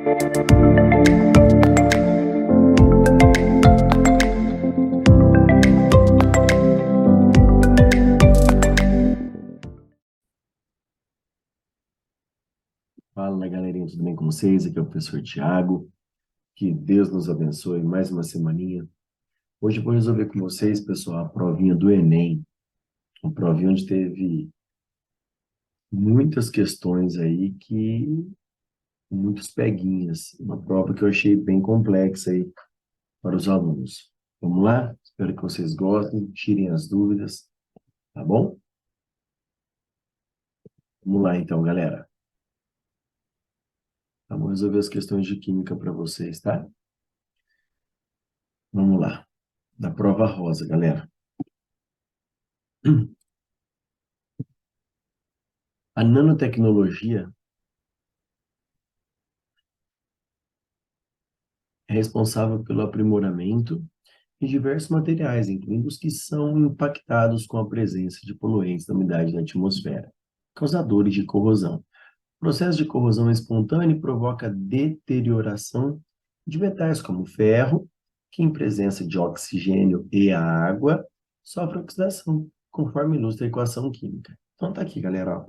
Fala, galerinha, tudo bem com vocês? Aqui é o professor Tiago. Que Deus nos abençoe mais uma semaninha. Hoje eu vou resolver com vocês, pessoal, a provinha do Enem. Uma provinha onde teve muitas questões aí muitos peguinhas. Uma prova que eu achei bem complexa aí para os alunos. Vamos lá? Espero que vocês gostem, tirem as dúvidas, tá bom? Vamos lá então, galera. Vamos resolver as questões de química para vocês, tá? Vamos lá. Da prova rosa, galera. A nanotecnologia é responsável pelo aprimoramento de diversos materiais, incluindo os que são impactados com a presença de poluentes da umidade na atmosfera, causadores de corrosão. O processo de corrosão espontânea provoca deterioração de metais como o ferro, que em presença de oxigênio e água sofre oxidação, conforme ilustra a equação química. Então tá aqui, galera, ó,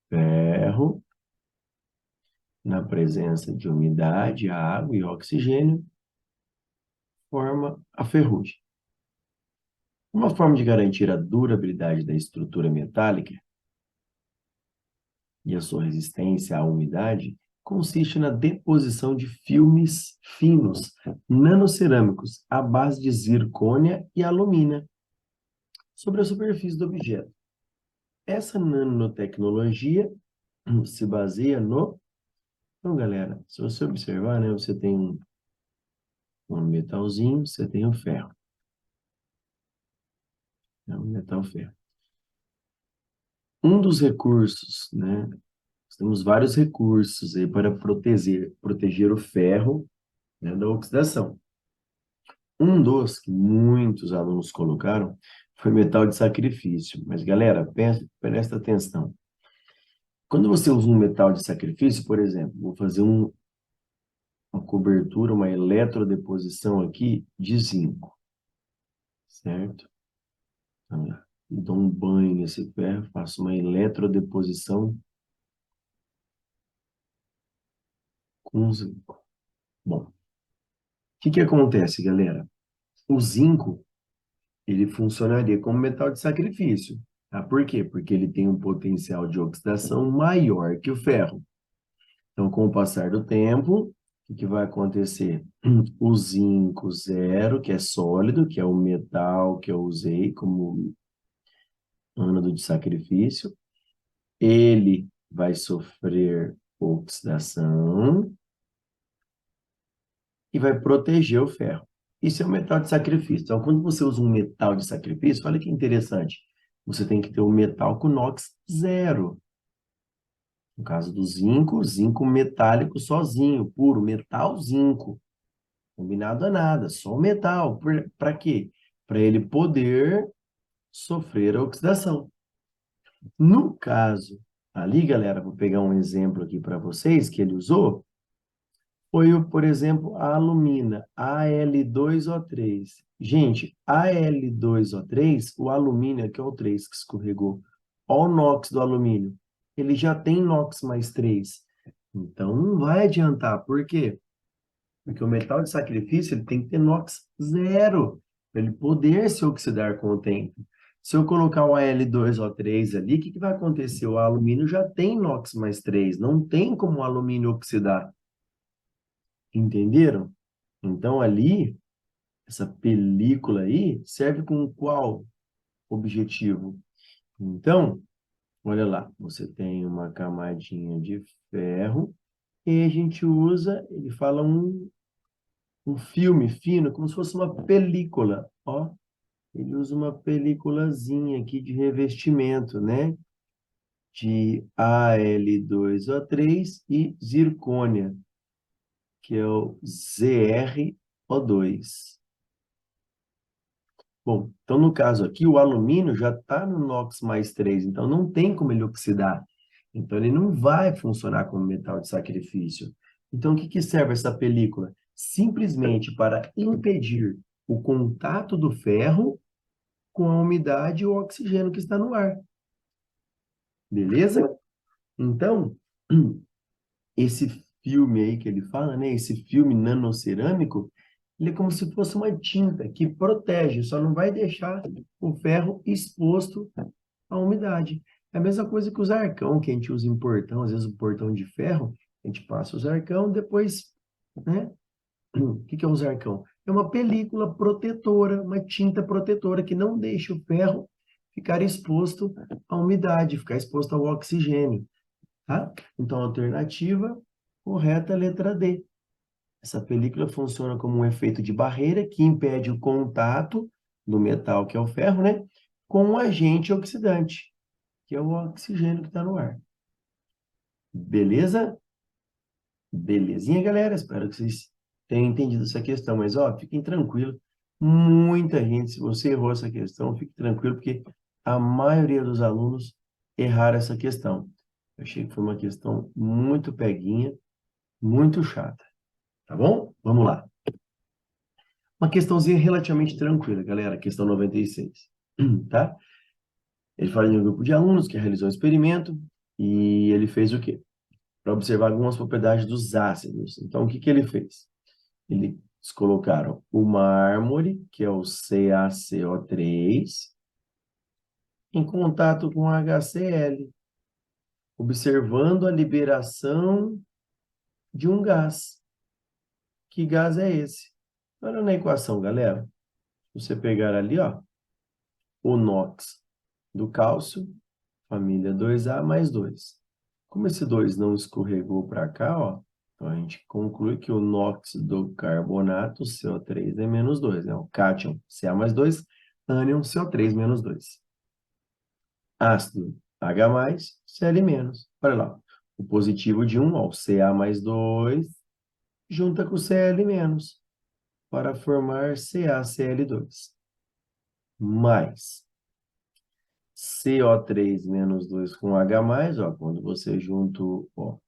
ferro na presença de umidade, água e oxigênio forma a ferrugem. Uma forma de garantir a durabilidade da estrutura metálica e a sua resistência à umidade consiste na deposição de filmes finos nanocerâmicos à base de zircônia e alumínio sobre a superfície do objeto. Essa nanotecnologia se baseia no... Então, galera, se você observar, né, você tem um metalzinho, você tem o ferro. É um metal ferro. Um dos recursos, né? Nós temos vários recursos aí para proteger o ferro, né, da oxidação. Um dos que muitos alunos colocaram foi metal de sacrifício. Mas, galera, presta atenção. Quando você usa um metal de sacrifício, por exemplo, vou fazer uma cobertura, uma eletrodeposição aqui de zinco, certo? Dou um banho nesse ferro, faço uma eletrodeposição com zinco. Bom, o que acontece, galera? O zinco, ele funcionaria como metal de sacrifício. Tá? Por quê? Porque ele tem um potencial de oxidação maior que o ferro. Então, com o passar do tempo, o que vai acontecer? O zinco zero, que é sólido, que é o metal que eu usei como ánodo de sacrifício, ele vai sofrer oxidação e vai proteger o ferro. Isso é um metal de sacrifício. Então, quando você usa um metal de sacrifício, olha que interessante. Você tem que ter um metal com NOx zero. No caso do zinco, zinco metálico sozinho, puro, metal zinco. Combinado a nada, só o metal. Para quê? Para ele poder sofrer a oxidação. No caso, ali, galera, vou pegar um exemplo aqui para vocês que ele usou. Foi, por exemplo, a alumina, Al2O3. Gente, Al2O3, o alumínio, que é o 3 que escorregou, olha o NOx do alumínio. Ele já tem NOx mais 3. Então, não vai adiantar. Por quê? Porque o metal de sacrifício ele tem que ter NOx zero, para ele poder se oxidar com o tempo. Se eu colocar o Al2O3 ali, o que vai acontecer? O alumínio já tem NOx mais 3, não tem como o alumínio oxidar. Entenderam? Então, ali, essa película aí serve com qual objetivo? Então, olha lá, você tem uma camadinha de ferro e a gente usa, ele fala um filme fino, como se fosse uma película, ó. Ele usa uma películazinha aqui de revestimento, né? De Al2O3 e zircônia, que é o ZrO2. Bom, então no caso aqui, o alumínio já está no NOx mais 3, então não tem como ele oxidar. Então, ele não vai funcionar como metal de sacrifício. Então, o que que serve essa película? Simplesmente para impedir o contato do ferro com a umidade e o oxigênio que está no ar. Beleza? Então, esse filme aí que ele fala, né? Esse filme nanocerâmico, ele é como se fosse uma tinta que protege, só não vai deixar o ferro exposto à umidade. É a mesma coisa que o arcão que a gente usa em portão, às vezes o portão de ferro, a gente passa o arcão, depois, né? O que que é o arcão? É uma película protetora, uma tinta protetora que não deixa o ferro ficar exposto à umidade, ficar exposto ao oxigênio, tá? Então, a alternativa correta é a letra D. Essa película funciona como um efeito de barreira que impede o contato do metal, que é o ferro, né, com o agente oxidante, que é o oxigênio que está no ar. Beleza? Belezinha, galera? Espero que vocês tenham entendido essa questão. Mas, ó, fiquem tranquilos. Muita gente, se você errou essa questão, fique tranquilo, porque a maioria dos alunos erraram essa questão. Eu achei que foi uma questão muito peguinha, muito chata. Tá bom? Vamos lá. Uma questãozinha relativamente tranquila, galera. Questão 96. Tá? Ele fala de um grupo de alunos que realizou um experimento e ele fez o quê? Para observar algumas propriedades dos ácidos. Então, o que que ele fez? Eles colocaram o mármore, que é o CaCO3, em contato com HCl, observando a liberação de um gás. Que gás é esse? Olha na equação, galera. Você pegar ali, ó, o NOx do cálcio, família 2A mais 2. Como esse 2 não escorregou para cá, ó, então a gente conclui que o NOx do carbonato, CO3, é menos 2, né? O cátion, Ca mais 2, ânion, CO3 menos 2. Ácido, H mais, Cl menos. Olha lá, o positivo de 1, ó, o Ca mais 2, junta com o Cl menos, para formar CaCl2. Mais CO3 menos 2 com H mais, ó, quando você junta ó,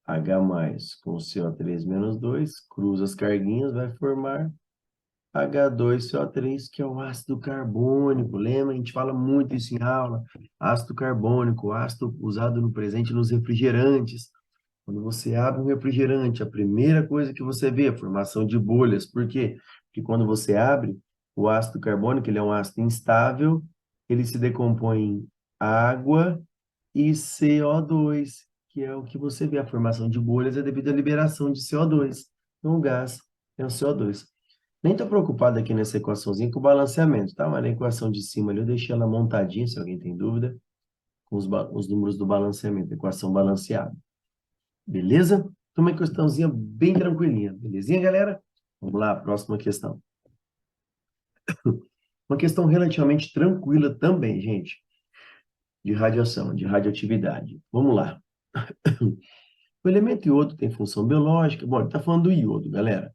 H mais com CO3 menos 2, cruza as carguinhas, vai formar H2CO3, que é o ácido carbônico. Lembra? A gente fala muito isso em aula. Ácido carbônico, ácido usado no presente nos refrigerantes. Quando você abre um refrigerante, a primeira coisa que você vê é a formação de bolhas. Por quê? Porque quando você abre, o ácido carbônico, ele é um ácido instável, ele se decompõe em água e CO2, que é o que você vê. A formação de bolhas é devido à liberação de CO2. Então, o gás é o CO2. Nem estou preocupado aqui nessa equaçãozinha com o balanceamento, tá? Mas na equação de cima ali eu deixei ela montadinha, se alguém tem dúvida, com os números do balanceamento, equação balanceada. Beleza? Então, uma questãozinha bem tranquilinha. Belezinha, galera? Vamos lá, próxima questão. Uma questão relativamente tranquila também, gente, de radiação, de radioatividade. Vamos lá. O elemento iodo tem função biológica. Bom, ele está falando do iodo, galera.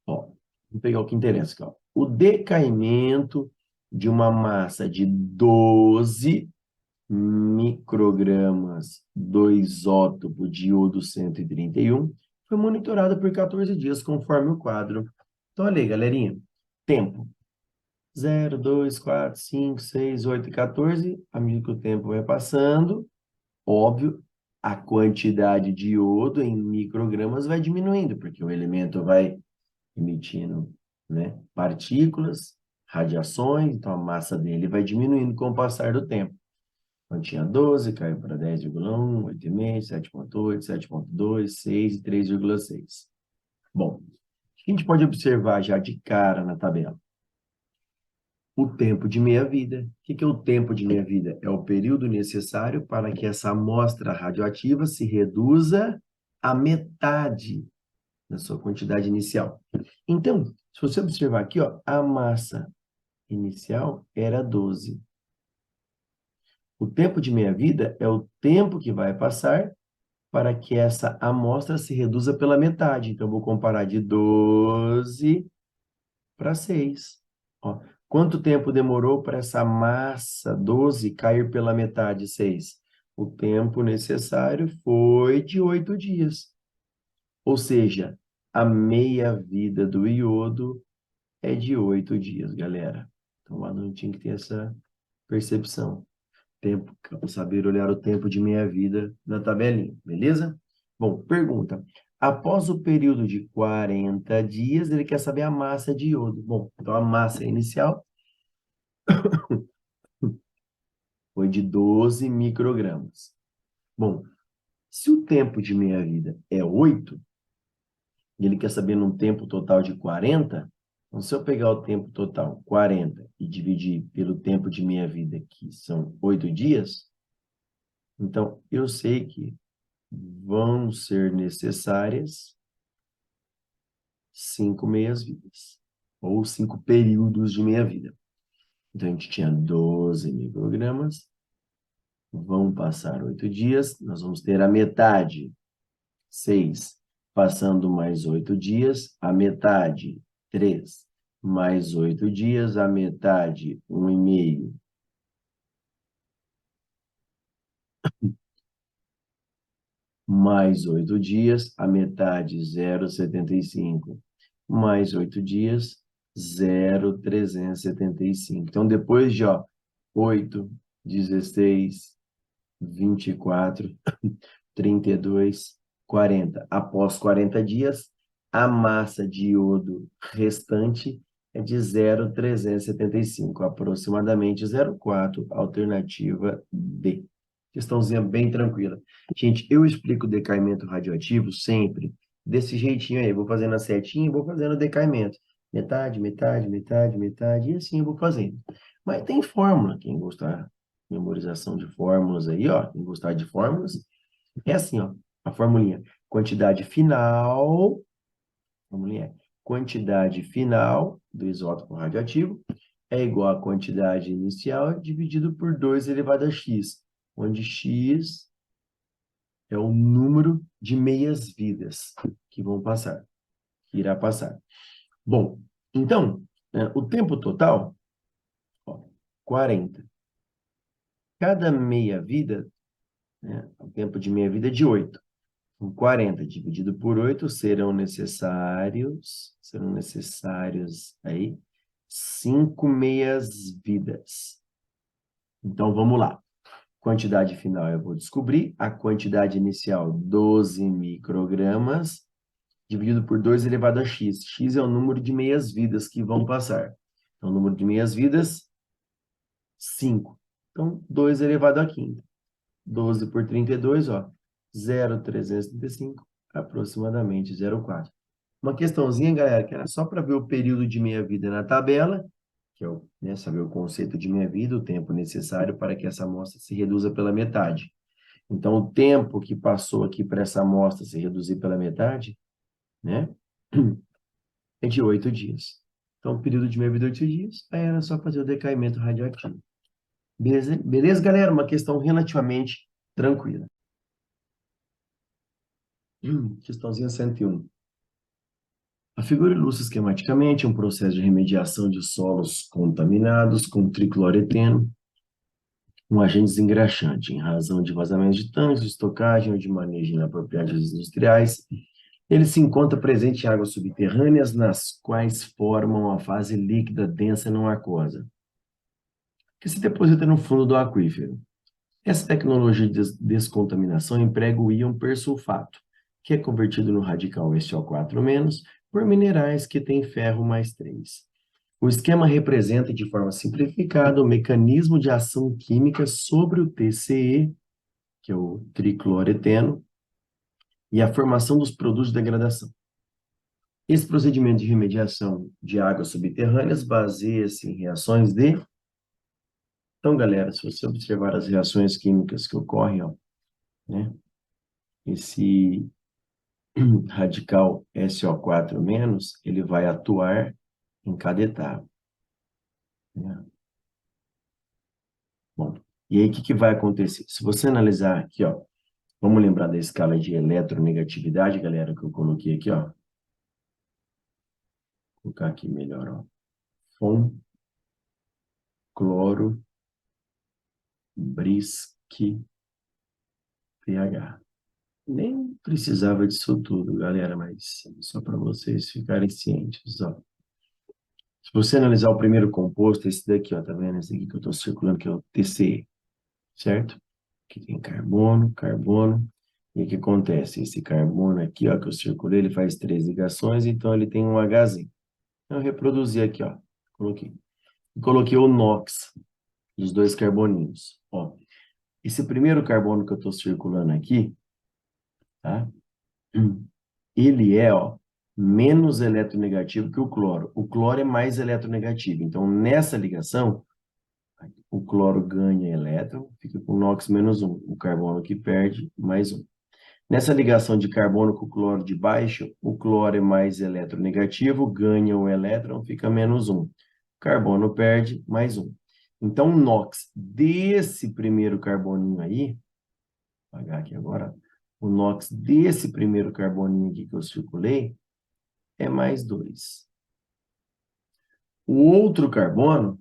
Ó, vamos pegar o que interessa aqui, ó. O decaimento de uma massa de 12 microgramas do isótopo de iodo 131 foi monitorado por 14 dias, conforme o quadro. Então, olha aí, galerinha. Tempo. 0, 2, 4, 5, 6, 8 e 14. À medida que o tempo vai passando, óbvio, a quantidade de iodo em microgramas vai diminuindo, porque o elemento vai emitindo, né, partículas, radiações, então a massa dele vai diminuindo com o passar do tempo. Então tinha 12, caiu para 10,1, 8,5, 7,8, 7,2, 6 e 3,6. Bom, o que a gente pode observar já de cara na tabela? O tempo de meia-vida. O que é o tempo de meia-vida? É o período necessário para que essa amostra radioativa se reduza à metade da sua quantidade inicial. Então, se você observar aqui, ó, a massa inicial era 12. O tempo de meia-vida é o tempo que vai passar para que essa amostra se reduza pela metade. Então, eu vou comparar de 12 para 6. Ó, quanto tempo demorou para essa massa 12 cair pela metade 6? O tempo necessário foi de 8 dias. Ou seja, a meia-vida do iodo é de 8 dias, galera. Então, o aluno tinha que ter essa percepção. Tempo, saber olhar o tempo de meia-vida na tabelinha, beleza? Bom, pergunta. Após o período de 40 dias, ele quer saber a massa de iodo. Bom, então a massa inicial foi de 12 microgramas. Bom, se o tempo de meia-vida é 8, e ele quer saber num tempo total de 40, então se eu pegar o tempo total, 40, e dividir pelo tempo de meia-vida, que são 8 dias, então eu sei que vão ser necessárias 5 meias-vidas, ou 5 períodos de meia-vida. Então, a gente tinha 12 microgramas, vão passar 8 dias, nós vamos ter a metade, 6. Passando mais 8 dias, a metade, 3. Mais 8 dias, a metade, 1,5. Mais 8 dias, a metade, 0,75. Mais 8 dias, 0,375. Então, depois de 8, 16, 24, 32, 40. Após 40 dias, a massa de iodo restante é de 0,375, aproximadamente 0,4, alternativa D. Questãozinha bem tranquila. Gente, eu explico o decaimento radioativo sempre desse jeitinho aí. Vou fazendo a setinha e vou fazendo o decaimento. Metade, metade, metade, metade, e assim eu vou fazendo. Mas tem fórmula, quem gostar, memorização de fórmulas aí, quem gostar de fórmulas, é assim, a formulinha. Quantidade final, formulinha, quantidade final do isótopo radioativo é igual à quantidade inicial dividido por 2 elevado a x, onde x é o número de meias-vidas que vão passar, que irá passar. Bom, então, o tempo total, 40. Cada meia-vida, o tempo de meia-vida é de 8. 40 dividido por 8 serão necessários aí 5 meias-vidas. Então, vamos lá. Quantidade final eu vou descobrir. A quantidade inicial, 12 microgramas, dividido por 2 elevado a x. X é o número de meias-vidas que vão passar. Então, o número de meias-vidas, 5. Então, 2 elevado a quinta. 12 por 32, 0,335, aproximadamente 0,4. Uma questãozinha, galera, que era só para ver o período de meia-vida na tabela, que é saber o conceito de meia-vida, o tempo necessário para que essa amostra se reduza pela metade. Então, o tempo que passou aqui para essa amostra se reduzir pela metade, né, é de 8 dias. Então, o período de meia-vida é 8 dias, aí era só fazer o decaimento radioativo. Beleza, beleza, galera? Uma questão relativamente tranquila. Questãozinha 101. A figura ilustra esquematicamente um processo de remediação de solos contaminados com tricloreteno, um agente desengraxante, em razão de vazamentos de tanques, de estocagem ou de manejo inapropriado de industriais. Ele se encontra presente em águas subterrâneas, nas quais formam a fase líquida densa não aquosa, que se deposita no fundo do aquífero. Essa tecnologia de descontaminação emprega o íon persulfato, que é convertido no radical SO4- por minerais que têm ferro mais 3. O esquema representa, de forma simplificada, o mecanismo de ação química sobre o TCE, que é o tricloreteno, e a formação dos produtos de degradação. Esse procedimento de remediação de águas subterrâneas baseia-se em reações de... Então, galera, se você observar as reações químicas que ocorrem, né, esse radical SO4-, ele vai atuar em cada etapa, né? Bom, e aí o que vai acontecer? Se você analisar aqui, vamos lembrar da escala de eletronegatividade, galera, que eu coloquei aqui, Vou colocar aqui melhor, Fom, cloro, brisque, pH. Nem precisava disso tudo, galera, mas só para vocês ficarem cientes, ó. Se você analisar o primeiro composto, esse daqui, ó, tá vendo? Esse aqui que eu estou circulando, que é o TCE, certo? Aqui tem carbono, carbono. E o que acontece? Esse carbono aqui, ó, que eu circulei, ele faz 3 ligações, então ele tem um Hzinho. Então, eu reproduzi aqui, ó. Coloquei. E coloquei o NOx, os 2 carboninhos. Ó, esse primeiro carbono que eu estou circulando aqui, tá? Ele é, ó, menos eletronegativo que o cloro. O cloro é mais eletronegativo. Então, nessa ligação, o cloro ganha elétron, fica com NOx menos 1. O carbono que perde, mais 1. Nessa ligação de carbono com o cloro de baixo, o cloro é mais eletronegativo, ganha o elétron, fica menos 1. O carbono perde, mais 1. Então, o NOx desse primeiro carboninho aí, vou apagar aqui agora, o NOx desse primeiro carboninho aqui que eu circulei é mais 2. O outro carbono,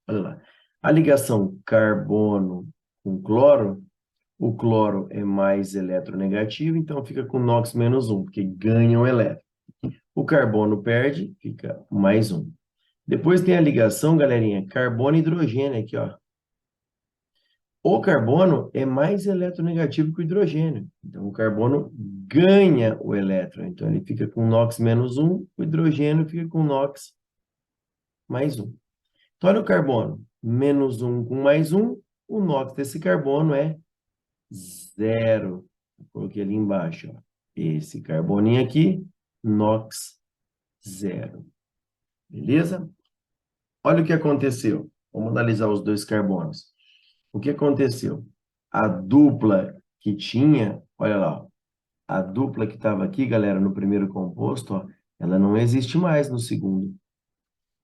olha lá, a ligação carbono com cloro, o cloro é mais eletronegativo, então fica com NOx menos 1, porque ganha um elétron. O carbono perde, fica mais 1. Depois tem a ligação, galerinha, carbono e hidrogênio aqui, ó. O carbono é mais eletronegativo que o hidrogênio. Então, o carbono ganha o elétron. Então, ele fica com NOx menos 1, o hidrogênio fica com NOx mais 1. Então, olha o carbono. Menos 1 com mais 1, o NOx desse carbono é 0. Eu coloquei ali embaixo, ó. Esse carboninho aqui, NOx 0. Beleza? Olha o que aconteceu. Vamos analisar os 2 carbonos. O que aconteceu? A dupla que tinha, olha lá, ó, a dupla que estava aqui, galera, no primeiro composto, ó, ela não existe mais no segundo.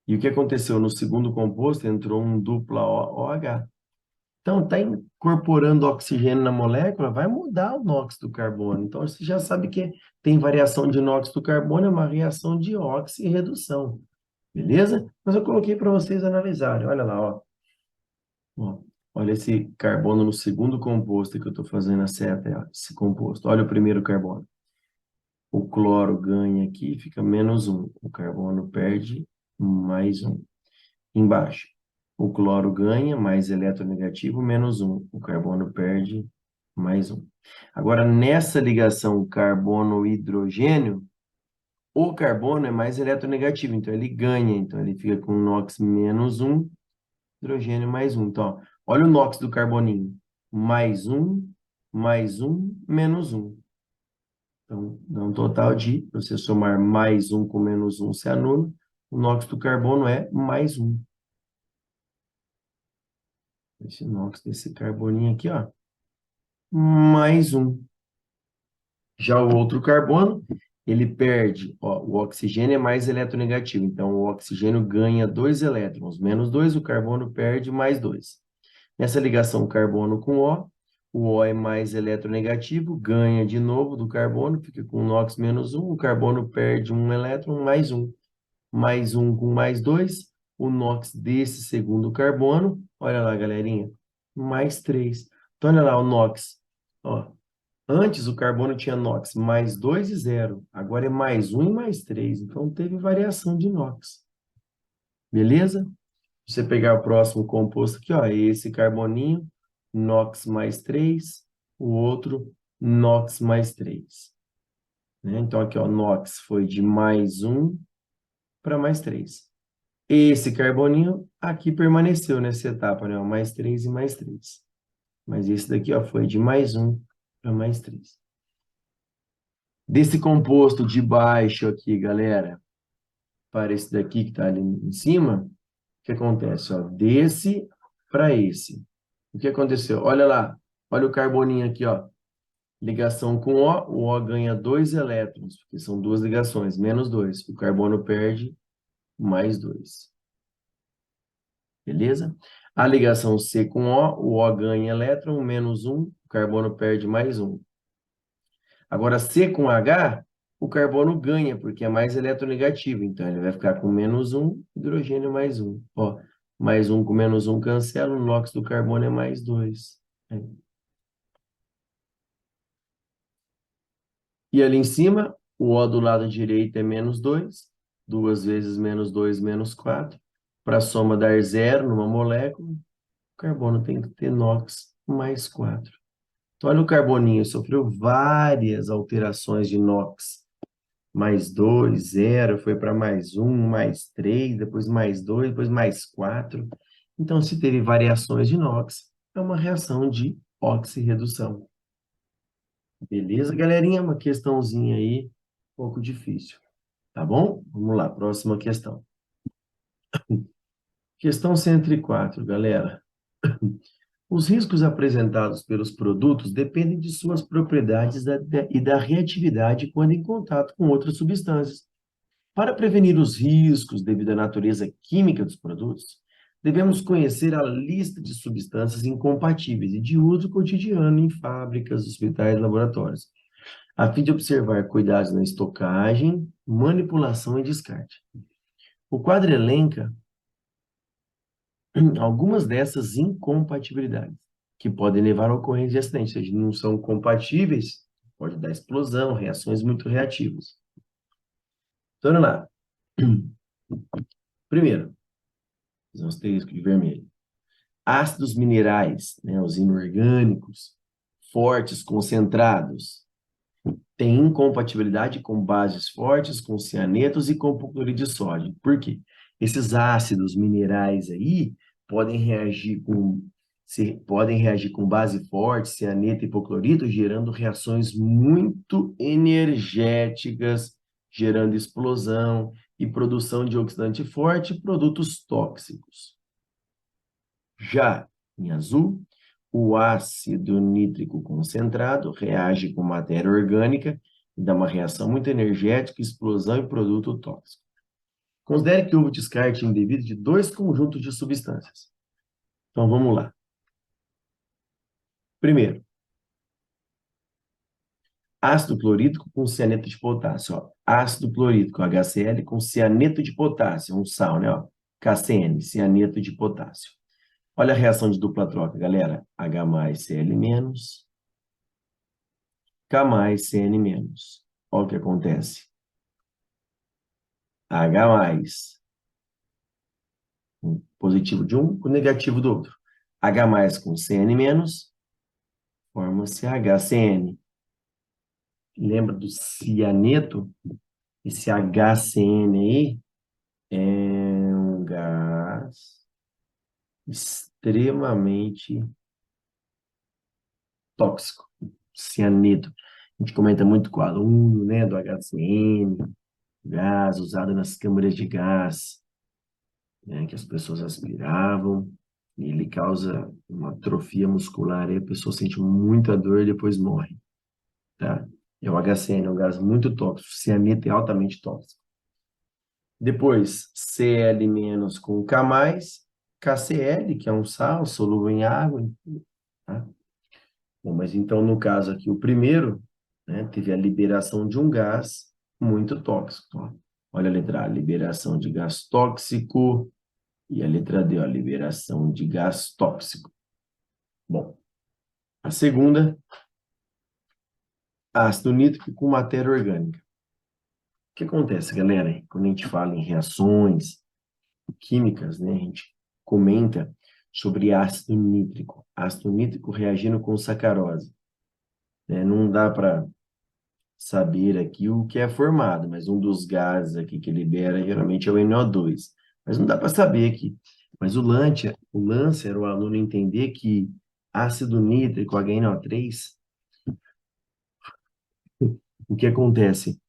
E o que aconteceu? No segundo composto entrou um dupla OH. Então, está incorporando oxigênio na molécula, vai mudar o NOx do carbono. Então, você já sabe que tem variação de NOx do carbono, é uma reação de óxido e redução. Beleza? Mas eu coloquei para vocês analisarem. Olha lá, ó. Ó, olha esse carbono no segundo composto que eu estou fazendo a seta, ó, esse composto. Olha o primeiro carbono. O cloro ganha aqui, fica menos 1. O carbono perde mais 1. Embaixo, o cloro ganha, mais eletronegativo, menos 1. O carbono perde mais 1. Agora, nessa ligação carbono-hidrogênio, o carbono é mais eletronegativo, então ele ganha. Então, ele fica com NOx menos 1, hidrogênio mais 1. Então, ó, olha o NOx do carboninho. Mais 1, menos 1. Então, dá um total de, você somar mais 1 com menos 1, se anula. O NOx do carbono é mais 1. Esse NOx desse carboninho aqui, ó. Mais 1. Já o outro carbono, ele perde, ó, o oxigênio é mais eletronegativo, então o oxigênio ganha 2 elétrons, menos 2, o carbono perde mais 2. Nessa ligação carbono com o O é mais eletronegativo, ganha de novo do carbono, fica com NOx menos 1, o carbono perde um elétron, mais 1. Mais 1 com mais 2, o NOx desse segundo carbono, olha lá, galerinha, mais 3. Então, olha lá o NOx, ó. Antes o carbono tinha NOx mais 2 e 0, agora é mais 1 e mais 3, então teve variação de NOx. Beleza? Se você pegar o próximo composto aqui, ó, esse carboninho, NOx mais 3, o outro NOx mais 3. Né? Então, aqui, ó, NOx foi de mais 1 para mais 3. Esse carboninho aqui permaneceu nessa etapa, né? Mais 3 e mais 3. Mas esse daqui, ó, foi de mais 1 para mais 3. Desse composto de baixo aqui, galera, para esse daqui que está ali em cima, o que acontece? Ó, desse para esse. O que aconteceu? Olha lá, olha o carboninho aqui, ó. Ligação com o O ganha 2 elétrons, porque são 2 ligações, menos 2. O carbono perde mais 2. Beleza? A ligação C com o O ganha elétron, menos 1, o carbono perde mais 1. Agora, C com H, o carbono ganha, porque é mais eletronegativo. Então, ele vai ficar com menos 1, hidrogênio mais 1. Ó, mais 1 com menos 1 cancela, o NOx do carbono é mais 2. E ali em cima, o O do lado direito é menos 2, 2 vezes menos 2, menos 4. Para a soma dar zero numa molécula, o carbono tem que ter NOx mais 4. Então, olha o carboninho, sofreu várias alterações de NOx. Mais 2, 0, foi para mais 1, mais 3, depois mais 2, depois mais 4. Então, se teve variações de NOx, é uma reação de oxirredução. Beleza, galerinha? Uma questãozinha aí, um pouco difícil. Tá bom? Vamos lá, próxima questão. Questão 104, galera. Os riscos apresentados pelos produtos dependem de suas propriedades e da reatividade quando em contato com outras substâncias. Para prevenir os riscos devido à natureza química dos produtos, devemos conhecer a lista de substâncias incompatíveis e de uso cotidiano em fábricas, hospitais e laboratórios, a fim de observar cuidados na estocagem, manipulação e descarte. O quadro elenca algumas dessas incompatibilidades, que podem levar à ocorrência de acidentes, ou seja, não são compatíveis, pode dar explosão, reações muito reativas. Então, vamos lá. Primeiro, um asterisco de vermelho. Ácidos minerais, né, os inorgânicos, fortes, concentrados, têm incompatibilidade com bases fortes, com cianetos e com hipoclorito de sódio. Por quê? Esses ácidos minerais aí podem reagir com base forte, cianeto e hipoclorito, gerando reações muito energéticas, gerando explosão e produção de oxidante forte e produtos tóxicos. Já em azul, o ácido nítrico concentrado reage com matéria orgânica e dá uma reação muito energética, explosão e produto tóxico. Considere que houve descarte indevido de dois conjuntos de substâncias. Então, vamos lá. Primeiro, ácido clorídrico com cianeto de potássio. Ó. Ácido clorídrico, HCl, com cianeto de potássio, um sal, né? Ó. KCN, cianeto de potássio. Olha a reação de dupla troca, galera. H mais Cl menos, K mais Cn menos. Olha o que acontece. H mais, positivo de um com negativo do outro. H mais com Cn menos, forma-se HCn. Lembra do cianeto? Esse HCN aí é um gás extremamente tóxico. Cianeto. A gente comenta muito com o aluno, né, do HCN, gás usado nas câmaras de gás, né, que as pessoas aspiravam, e ele causa uma atrofia muscular, aí a pessoa sente muita dor e depois morre, tá? É o HCN, é um gás muito tóxico, cianeto é altamente tóxico. Depois, Cl- com K+, KCl, que é um sal solúvel em água, tá? Bom, mas então, no caso aqui, o primeiro, né, teve a liberação de um gás muito tóxico. Ó. Olha a letra A, liberação de gás tóxico, e a letra D, ó, liberação de gás tóxico. Bom, a segunda, ácido nítrico com matéria orgânica. O que acontece, galera? Quando a gente fala em reações químicas, né, a gente comenta sobre ácido nítrico. Ácido nítrico reagindo com sacarose. Né? Não dá para saber aqui o que é formado, mas um dos gases aqui que libera geralmente é o NO2. Mas não dá para saber aqui. Mas o lance era o aluno entender que ácido nítrico, HNO3, o que acontece?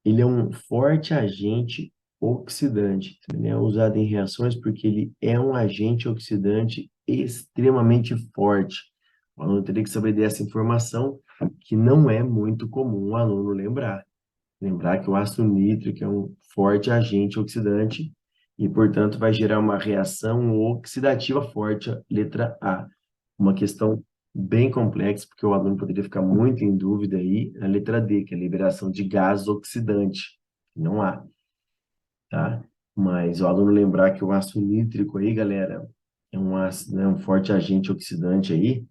Ele é um forte agente oxidante. Ele é usado em reações porque ele é um agente oxidante extremamente forte. O aluno teria que saber dessa informação, que não é muito comum o aluno lembrar. Lembrar que o ácido nítrico é um forte agente oxidante e, portanto, vai gerar uma reação oxidativa forte, letra A. Uma questão bem complexa, porque o aluno poderia ficar muito em dúvida aí, a letra D, que é a liberação de gás oxidante. Não há, tá? Mas o aluno lembrar que o ácido nítrico aí, galera, é um ácido, né, um forte agente oxidante aí,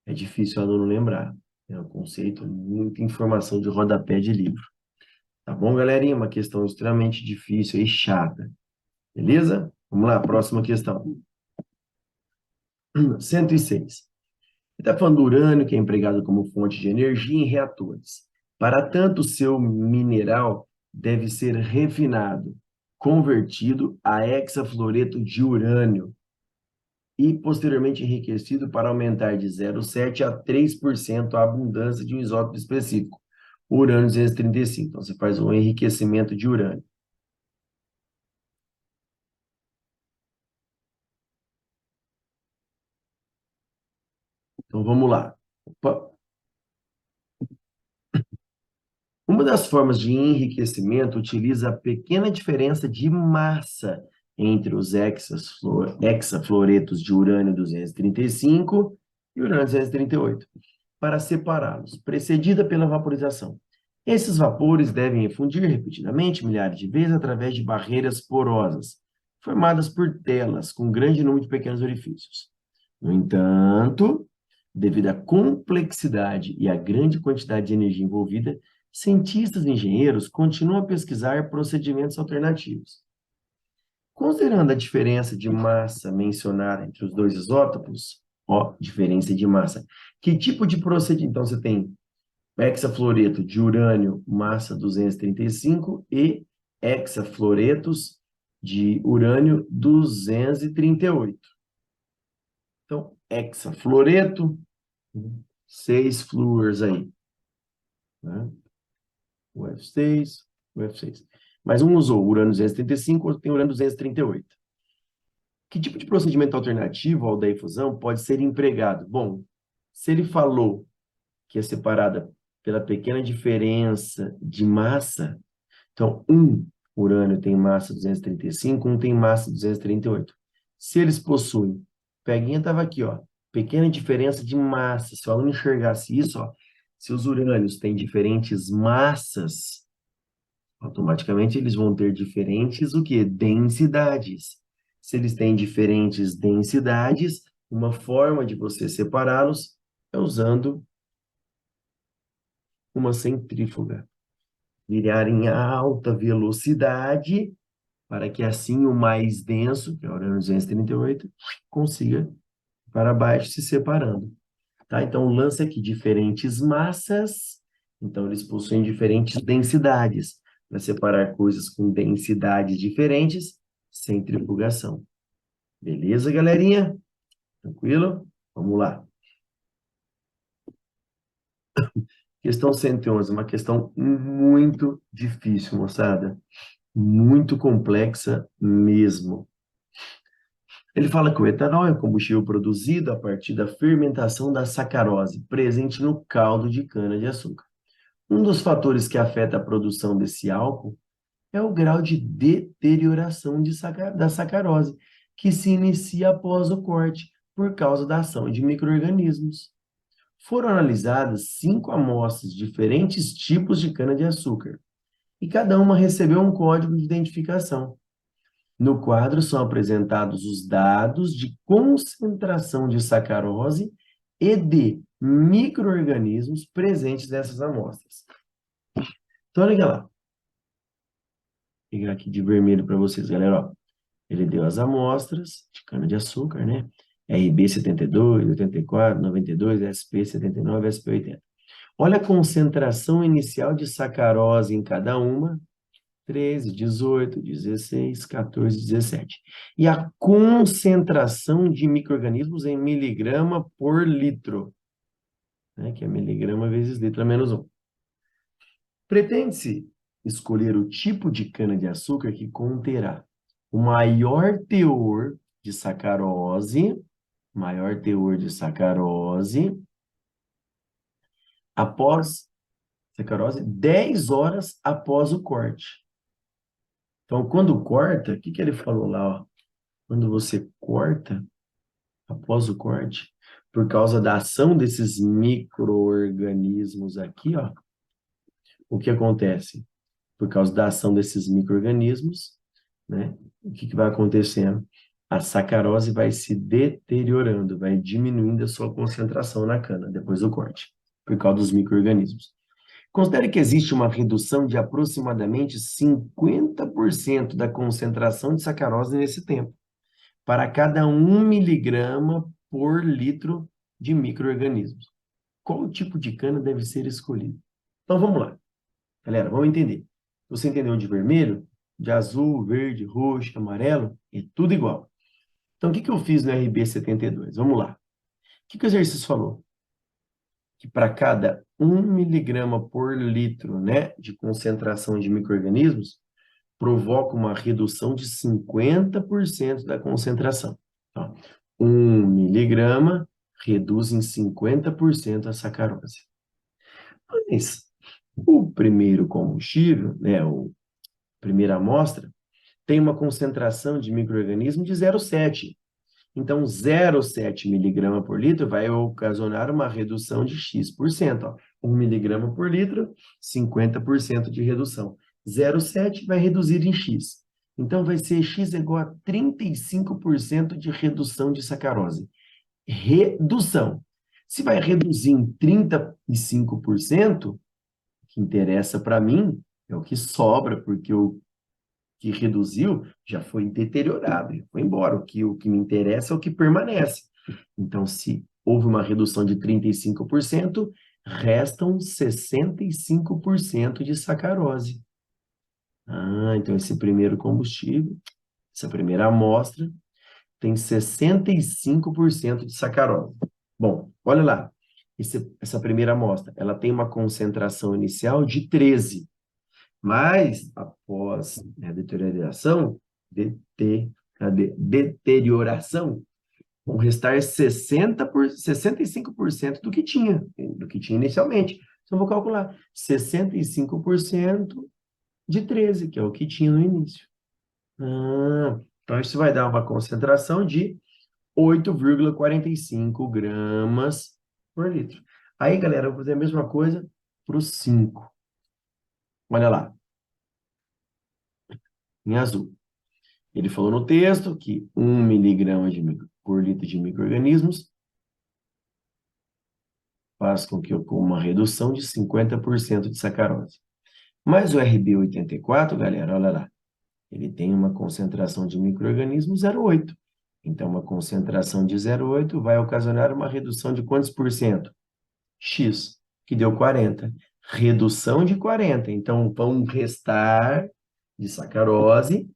é difícil o aluno lembrar. É um conceito, muita informação de rodapé de livro. Tá bom, galerinha? Uma questão extremamente difícil e chata. Beleza? Vamos lá, próxima questão. 106. Ele está falando do urânio, que é empregado como fonte de energia em reatores. Para tanto, o seu mineral deve ser refinado, convertido a hexafluoreto de urânio e posteriormente enriquecido para aumentar de 0,7 a 3% a abundância de um isótopo específico, urânio 235. Então, você faz um enriquecimento de urânio. Então, vamos lá. Opa. Uma das formas de enriquecimento utiliza a pequena diferença de massa entre os hexafluoretos de urânio 235 e urânio 238, para separá-los, precedida pela vaporização. Esses vapores devem efundir repetidamente, milhares de vezes, através de barreiras porosas, formadas por telas com grande número de pequenos orifícios. No entanto, devido à complexidade e à grande quantidade de energia envolvida, cientistas e engenheiros continuam a pesquisar procedimentos alternativos. Considerando a diferença de massa mencionada entre os dois isótopos, diferença de massa, que tipo de procedimento? Então, você tem hexafluoreto de urânio, massa 235, e hexafluoretos de urânio 238. Então, hexafluoreto, 6 fluors aí, né? O F6, o F6. Mas um usou urânio 235, outro tem urânio 238. Que tipo de procedimento alternativo ao da efusão pode ser empregado? Bom, se ele falou que é separada pela pequena diferença de massa, então um urânio tem massa 235, um tem massa 238. Se eles possuem, Peguinha estava aqui, ó, pequena diferença de massa. Se o aluno enxergasse isso, ó, se os urânios têm diferentes massas, automaticamente eles vão ter diferentes o quê? Densidades. Se eles têm diferentes densidades, uma forma de você separá-los é usando uma centrífuga. Virar em alta velocidade, para que assim o mais denso, que é o urânio 238, consiga para baixo se separando. Tá? Então, o lance aqui, diferentes massas, então eles possuem diferentes densidades. Para separar coisas com densidades diferentes, centrifugação. Beleza, galerinha? Tranquilo? Vamos lá. Questão 111, uma questão muito difícil, moçada. Muito complexa mesmo. Ele fala que o etanol é o combustível produzido a partir da fermentação da sacarose, presente no caldo de cana-de-açúcar. Um dos fatores que afeta a produção desse álcool é o grau de deterioração da sacarose, que se inicia após o corte, por causa da ação de micro-organismos. Foram analisadas 5 amostras de diferentes tipos de cana-de-açúcar, e cada uma recebeu um código de identificação. No quadro são apresentados os dados de concentração de sacarose e de micro-organismos presentes nessas amostras. Então, olha lá. Vou pegar aqui de vermelho para vocês, galera. Ó, ele deu as amostras de cana-de-açúcar, né? RB 72, 84, 92, SP 79, SP 80. Olha a concentração inicial de sacarose em cada uma, 13, 18, 16, 14, 17. E a concentração de micro-organismos em miligrama por litro, né? Que é miligrama vezes litro a menos 1. Pretende-se escolher o tipo de cana-de-açúcar que conterá o maior teor de sacarose, após sacarose 10 horas após o corte. Então, quando corta, o que que ele falou lá, ó? Quando você corta, após o corte, por causa da ação desses micro-organismos aqui, ó, o que acontece? Por causa da ação desses micro-organismos, né? O que que vai acontecendo? A sacarose vai se deteriorando, vai diminuindo a sua concentração na cana depois do corte. por causa dos micro-organismos. Considere que existe uma redução de aproximadamente 50% da concentração de sacarose nesse tempo, para cada 1 miligrama por litro de micro-organismos. Qual tipo de cana deve ser escolhido? Então, vamos lá. Galera, vamos entender. Você entendeu de vermelho, de azul, verde, roxo, amarelo? É tudo igual. Então, o que eu fiz no RB 72? Vamos lá. O que o exercício falou? Que para cada 1 miligrama por litro, né, de concentração de micro-organismos, provoca uma redução de 50% da concentração. Então, 1 miligrama reduz em 50% a sacarose. Mas o primeiro combustível, né, a primeira amostra, tem uma concentração de micro-organismo de 0,7. Então, 0,7 miligrama por litro vai ocasionar uma redução de X%. Ó. 1 miligrama por litro, 50% de redução. 0,7 vai reduzir em X. Então, vai ser X igual a 35% de redução de sacarose. Redução. Se vai reduzir em 35%, o que interessa para mim é o que sobra, porque o que reduziu já foi deteriorado, já foi embora. O que me interessa é o que permanece. Então, se houve uma redução de 35%, restam 65% de sacarose. Então esse primeiro combustível, essa primeira amostra, tem 65% de sacarose. Bom, olha lá. Essa primeira amostra, ela tem uma concentração inicial de 13. Mas, após a deterioração, vão restar 65% do que tinha inicialmente. Então, vou calcular 65% de 13, que é o que tinha no início. Então, isso vai dar uma concentração de 8,45 gramas por litro. Aí, galera, eu vou fazer a mesma coisa para o 5. Olha lá. Em azul. Ele falou no texto que 1 miligrama por litro de micro-organismos faz com que ocorra uma redução de 50% de sacarose. Mas o RB84, galera, olha lá, ele tem uma concentração de micro-organismos 0,8. Então, uma concentração de 0,8 vai ocasionar uma redução de quantos por cento? X, que deu 40. Redução de 40. Então, vão restar de sacarose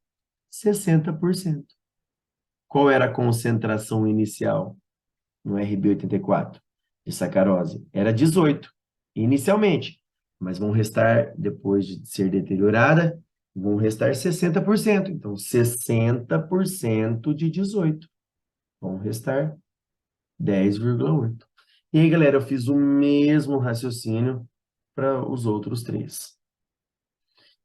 60%. Qual era a concentração inicial no RB84 de sacarose? Era 18, inicialmente. Mas vão restar, depois de ser deteriorada, vão restar 60%. Então, 60% de 18. Vão restar 10,8. E aí, galera, eu fiz o mesmo raciocínio para os outros três.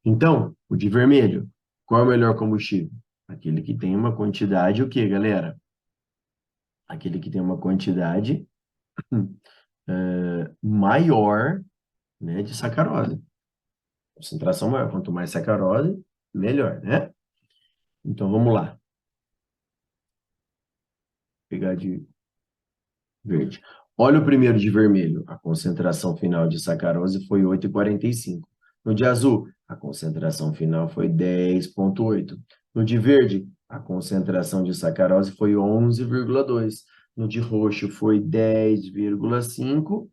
Então, o de vermelho, qual é o melhor combustível? Aquele que tem uma quantidade, o quê, galera? Aquele que tem uma quantidade maior, né, de sacarose. Concentração maior. Quanto mais sacarose, melhor, né? Então, vamos lá. Vou pegar de verde. Olha o primeiro de vermelho. A concentração final de sacarose foi 8,45. No de azul, a concentração final foi 10,8. No de verde, a concentração de sacarose foi 11,2. No de roxo foi 10,5.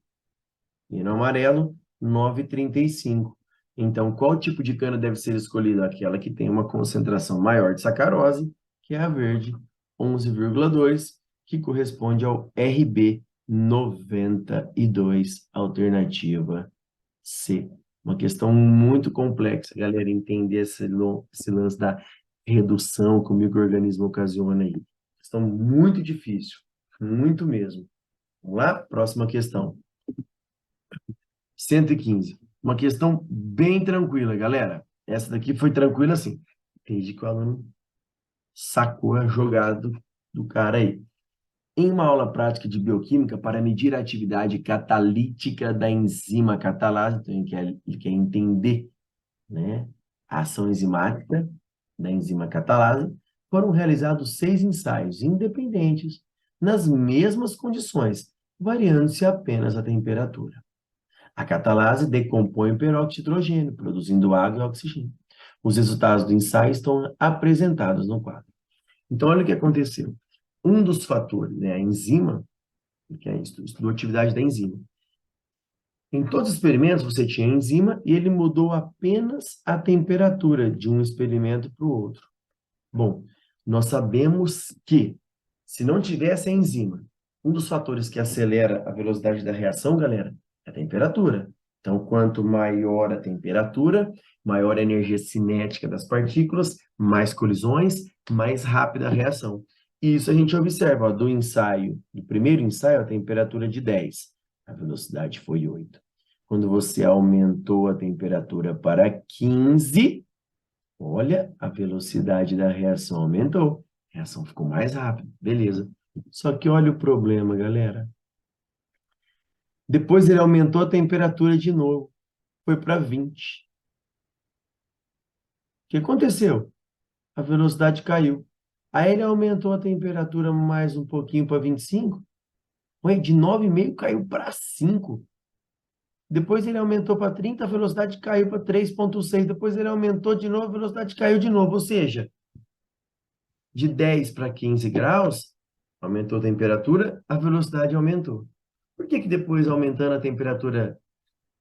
E no amarelo, 9,35. Então, qual tipo de cana deve ser escolhida? Aquela que tem uma concentração maior de sacarose, que é a verde, 11,2, que corresponde ao RB 92, alternativa C. Uma questão muito complexa, galera, entender esse lance da redução que o micro-organismo ocasiona aí. Questão muito difícil, muito mesmo. Vamos lá? Próxima questão. 115. Uma questão bem tranquila, galera. Essa daqui foi tranquila assim. Desde que o aluno sacou a jogada do cara aí. Em uma aula prática de bioquímica, para medir a atividade catalítica da enzima catalase, então ele quer entender, né, a ação enzimática da enzima catalase, foram realizados 6 ensaios independentes, nas mesmas condições, variando-se apenas a temperatura. A catalase decompõe o peróxido de hidrogênio, produzindo água e oxigênio. Os resultados do ensaio estão apresentados no quadro. Então, olha o que aconteceu. Um dos fatores, né, a enzima, que é estudou a atividade da enzima. Em todos os experimentos, você tinha a enzima e ele mudou apenas a temperatura de um experimento para o outro. Bom, nós sabemos que, se não tivesse a enzima, um dos fatores que acelera a velocidade da reação, galera, é a temperatura. Então, quanto maior a temperatura, maior a energia cinética das partículas, mais colisões, mais rápida a reação. E isso a gente observa, ó, do ensaio, do primeiro ensaio, a temperatura de 10, a velocidade foi 8. Quando você aumentou a temperatura para 15, olha, a velocidade da reação aumentou. A reação ficou mais rápida, beleza. Só que olha o problema, galera. Depois ele aumentou a temperatura de novo. Foi para 20. O que aconteceu? A velocidade caiu. Aí ele aumentou a temperatura mais um pouquinho para 25. Ué, de 9,5 caiu para 5. Depois ele aumentou para 30, a velocidade caiu para 3,6. Depois ele aumentou de novo, a velocidade caiu de novo. Ou seja, de 10 para 15 graus, aumentou a temperatura, a velocidade aumentou. Por que que depois, aumentando a temperatura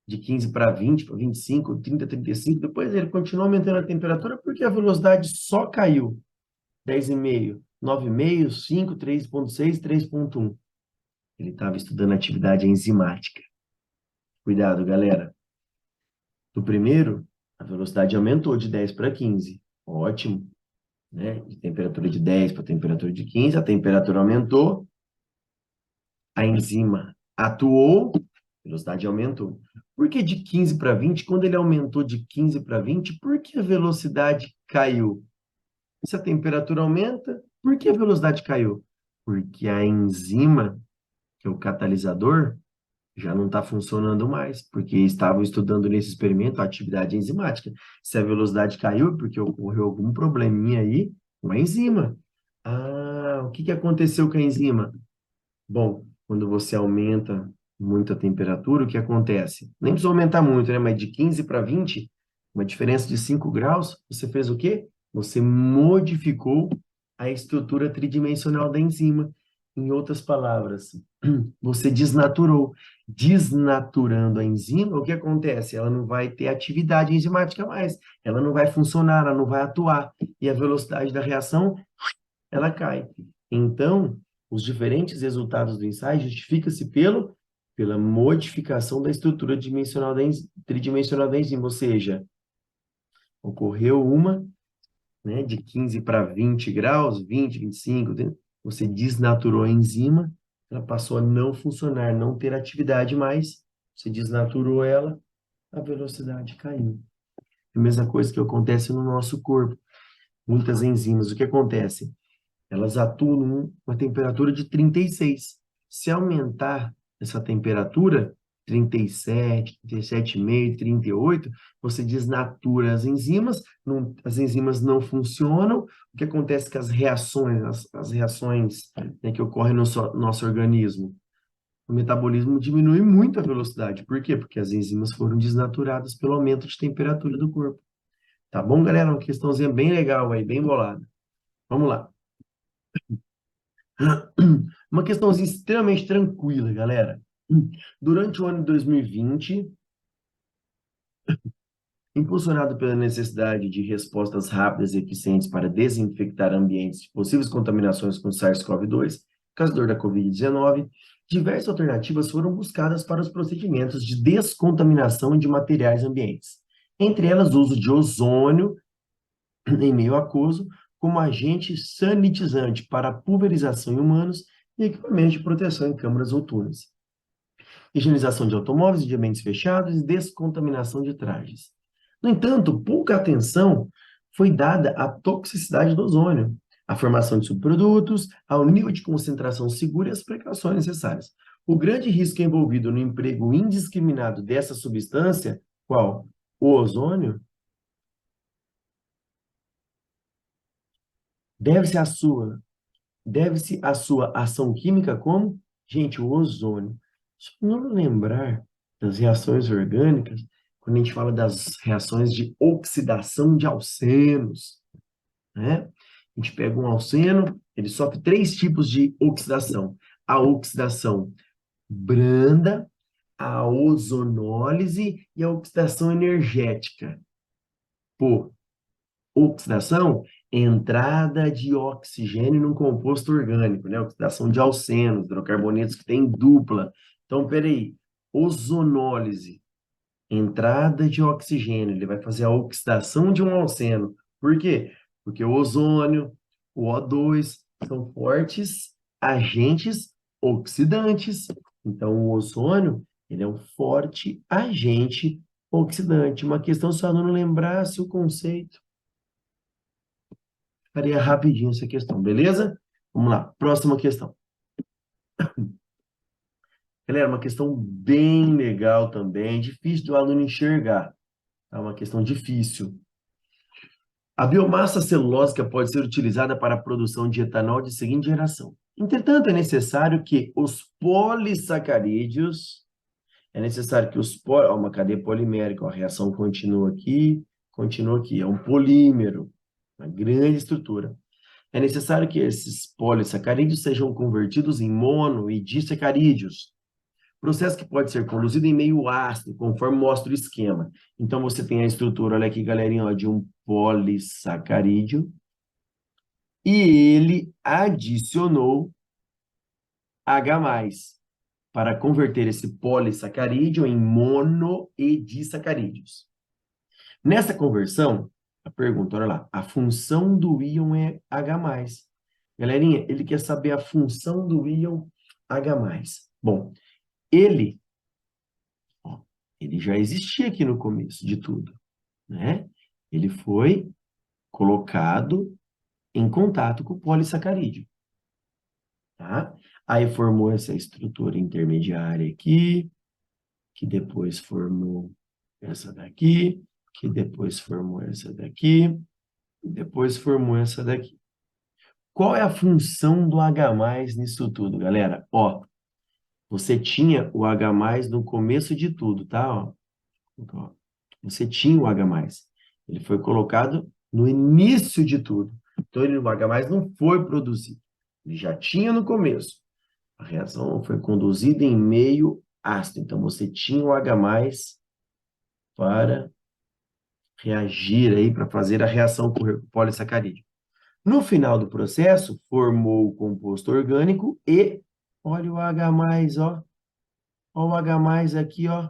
de 15 para 20, para 25, 30, 35, depois ele continua aumentando a temperatura porque a velocidade só caiu? 10,5, 9,5, 5, 3,6, 3,1. Ele estava estudando atividade enzimática. Cuidado, galera. No primeiro, a velocidade aumentou de 10 para 15. Ótimo, né? De temperatura de 10 para temperatura de 15, a temperatura aumentou, a enzima atuou, a velocidade aumentou. Por que de 15 para 20? Quando ele aumentou de 15 para 20, por que a velocidade caiu? Se a temperatura aumenta, por que a velocidade caiu? Porque a enzima, que é o catalisador, já não está funcionando mais, porque estavam estudando nesse experimento a atividade enzimática. Se a velocidade caiu, porque ocorreu algum probleminha aí com a enzima. Ah, o que que aconteceu com a enzima? Bom, quando você aumenta muito a temperatura, o que acontece? Nem precisa aumentar muito, né? Mas de 15 para 20, uma diferença de 5 graus, você fez o quê? Você modificou a estrutura tridimensional da enzima. Em outras palavras, você desnaturou. Desnaturando a enzima, o que acontece? Ela não vai ter atividade enzimática mais. Ela não vai funcionar, ela não vai atuar. E a velocidade da reação, ela cai. Então, os diferentes resultados do ensaio justifica-se pela modificação da estrutura tridimensional da enzima, ou seja, ocorreu uma, né, de 15 para 20 graus, 20, 25, você desnaturou a enzima, ela passou a não funcionar, não ter atividade mais, você desnaturou ela, a velocidade caiu. É a mesma coisa que acontece no nosso corpo. Muitas enzimas, o que acontece? Elas atuam numa temperatura de 36. Se aumentar essa temperatura, 37, 37,5, 38, você desnatura as enzimas, as enzimas não funcionam. O que acontece com as reações, as reações, né, que ocorrem no nosso organismo? O metabolismo diminui muito a velocidade. Por quê? Porque as enzimas foram desnaturadas pelo aumento de temperatura do corpo. Tá bom, galera? Uma questãozinha bem legal aí, bem bolada. Vamos lá. Uma questãozinha extremamente tranquila, galera. Durante o ano de 2020, impulsionado pela necessidade de respostas rápidas e eficientes para desinfectar ambientes de possíveis contaminações com SARS-CoV-2, causador da Covid-19, diversas alternativas foram buscadas para os procedimentos de descontaminação de materiais ambientes. Entre elas, o uso de ozônio em meio aquoso como agente sanitizante para pulverização em humanos e equipamentos de proteção em câmaras ou túneis. Higienização de automóveis e de ambientes fechados e descontaminação de trajes. No entanto, pouca atenção foi dada à toxicidade do ozônio, à formação de subprodutos, ao nível de concentração segura e às precauções necessárias. O grande risco envolvido no emprego indiscriminado dessa substância, qual? O ozônio, deve-se à sua ação química como? Gente, o ozônio. Só não lembrar das reações orgânicas, quando a gente fala das reações de oxidação de alcenos, né? A gente pega um alceno, ele sofre três tipos de oxidação. A oxidação branda, a ozonólise e a oxidação energética. Por oxidação, entrada de oxigênio num composto orgânico, né? Oxidação de alcenos, hidrocarbonetos que tem dupla. Então, peraí, ozonólise, entrada de oxigênio, ele vai fazer a oxidação de um alceno. Por quê? Porque o ozônio, o O2 são fortes agentes oxidantes. Então, o ozônio, ele é um forte agente oxidante. Uma questão se o aluno lembrasse o conceito. Faria rapidinho essa questão, beleza? Vamos lá, próxima questão. Galera, uma questão bem legal também, difícil do aluno enxergar. É uma questão difícil. A biomassa celulósica pode ser utilizada para a produção de etanol de seguinte geração. Entretanto, é necessário que os polissacarídeos, uma cadeia polimérica, a reação continua aqui, é um polímero, uma grande estrutura. É necessário que esses polissacarídeos sejam convertidos em mono e disacarídeos, processo que pode ser conduzido em meio ácido, conforme mostra o esquema. Então, você tem a estrutura, olha aqui, galerinha, ó, de um polissacarídeo, e ele adicionou H+, para converter esse polissacarídeo em mono e disacarídeos. Nessa conversão, a pergunta, olha lá, a função do íon é H+. Galerinha, ele quer saber a função do íon H+. Bom, ele já existia aqui no começo de tudo, né? Ele foi colocado em contato com o polissacarídeo, tá? Aí formou essa estrutura intermediária aqui, que depois formou essa daqui, que depois formou essa daqui, e depois formou essa daqui. Qual é a função do H+ nisso tudo, galera? Ó, você tinha o H+ no começo de tudo, tá? Ó, você tinha o H+. Ele foi colocado no início de tudo. Então, o H+ não foi produzido. Ele já tinha no começo. A reação foi conduzida em meio ácido. Então, você tinha o H+ para reagir aí, para fazer a reação com o polissacarídeo. No final do processo, formou o composto orgânico e, olha o H+, ó. Olha o H+ aqui, ó.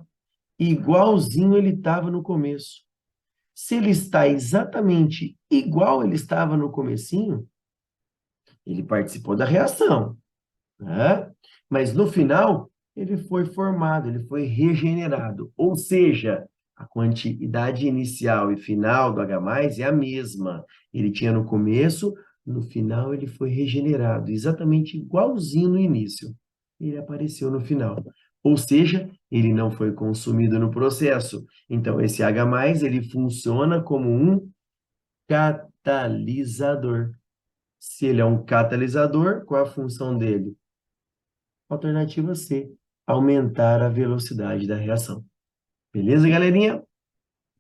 Igualzinho ele estava no começo. Se ele está exatamente igual ele estava no comecinho, ele participou da reação, né? Mas no final, ele foi formado, ele foi regenerado. Ou seja, a quantidade inicial e final do H+ é a mesma. Ele tinha no começo, no final ele foi regenerado, exatamente igualzinho no início. Ele apareceu no final. Ou seja, ele não foi consumido no processo. Então, esse H+, ele funciona como um catalisador. Se ele é um catalisador, qual é a função dele? Alternativa C, aumentar a velocidade da reação. Beleza, galerinha?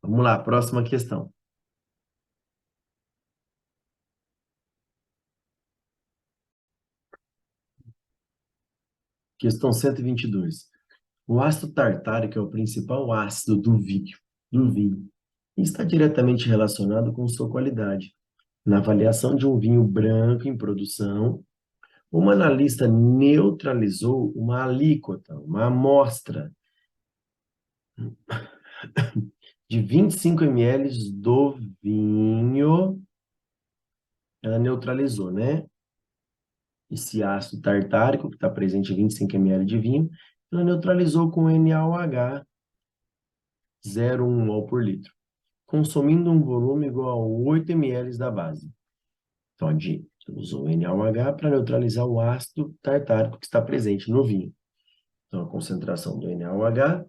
Vamos lá, próxima questão. Questão 122. O ácido tartárico é o principal ácido do vinho, e está diretamente relacionado com sua qualidade. Na avaliação de um vinho branco em produção, uma analista neutralizou uma alíquota, uma amostra de 25 ml do vinho, ela neutralizou, né? Esse ácido tartárico, que está presente em 25 ml de vinho, ela neutralizou com NaOH 0,1 mol por litro, consumindo um volume igual a 8 ml da base. Então, a gente usou o NaOH para neutralizar o ácido tartárico que está presente no vinho. Então, a concentração do NaOH,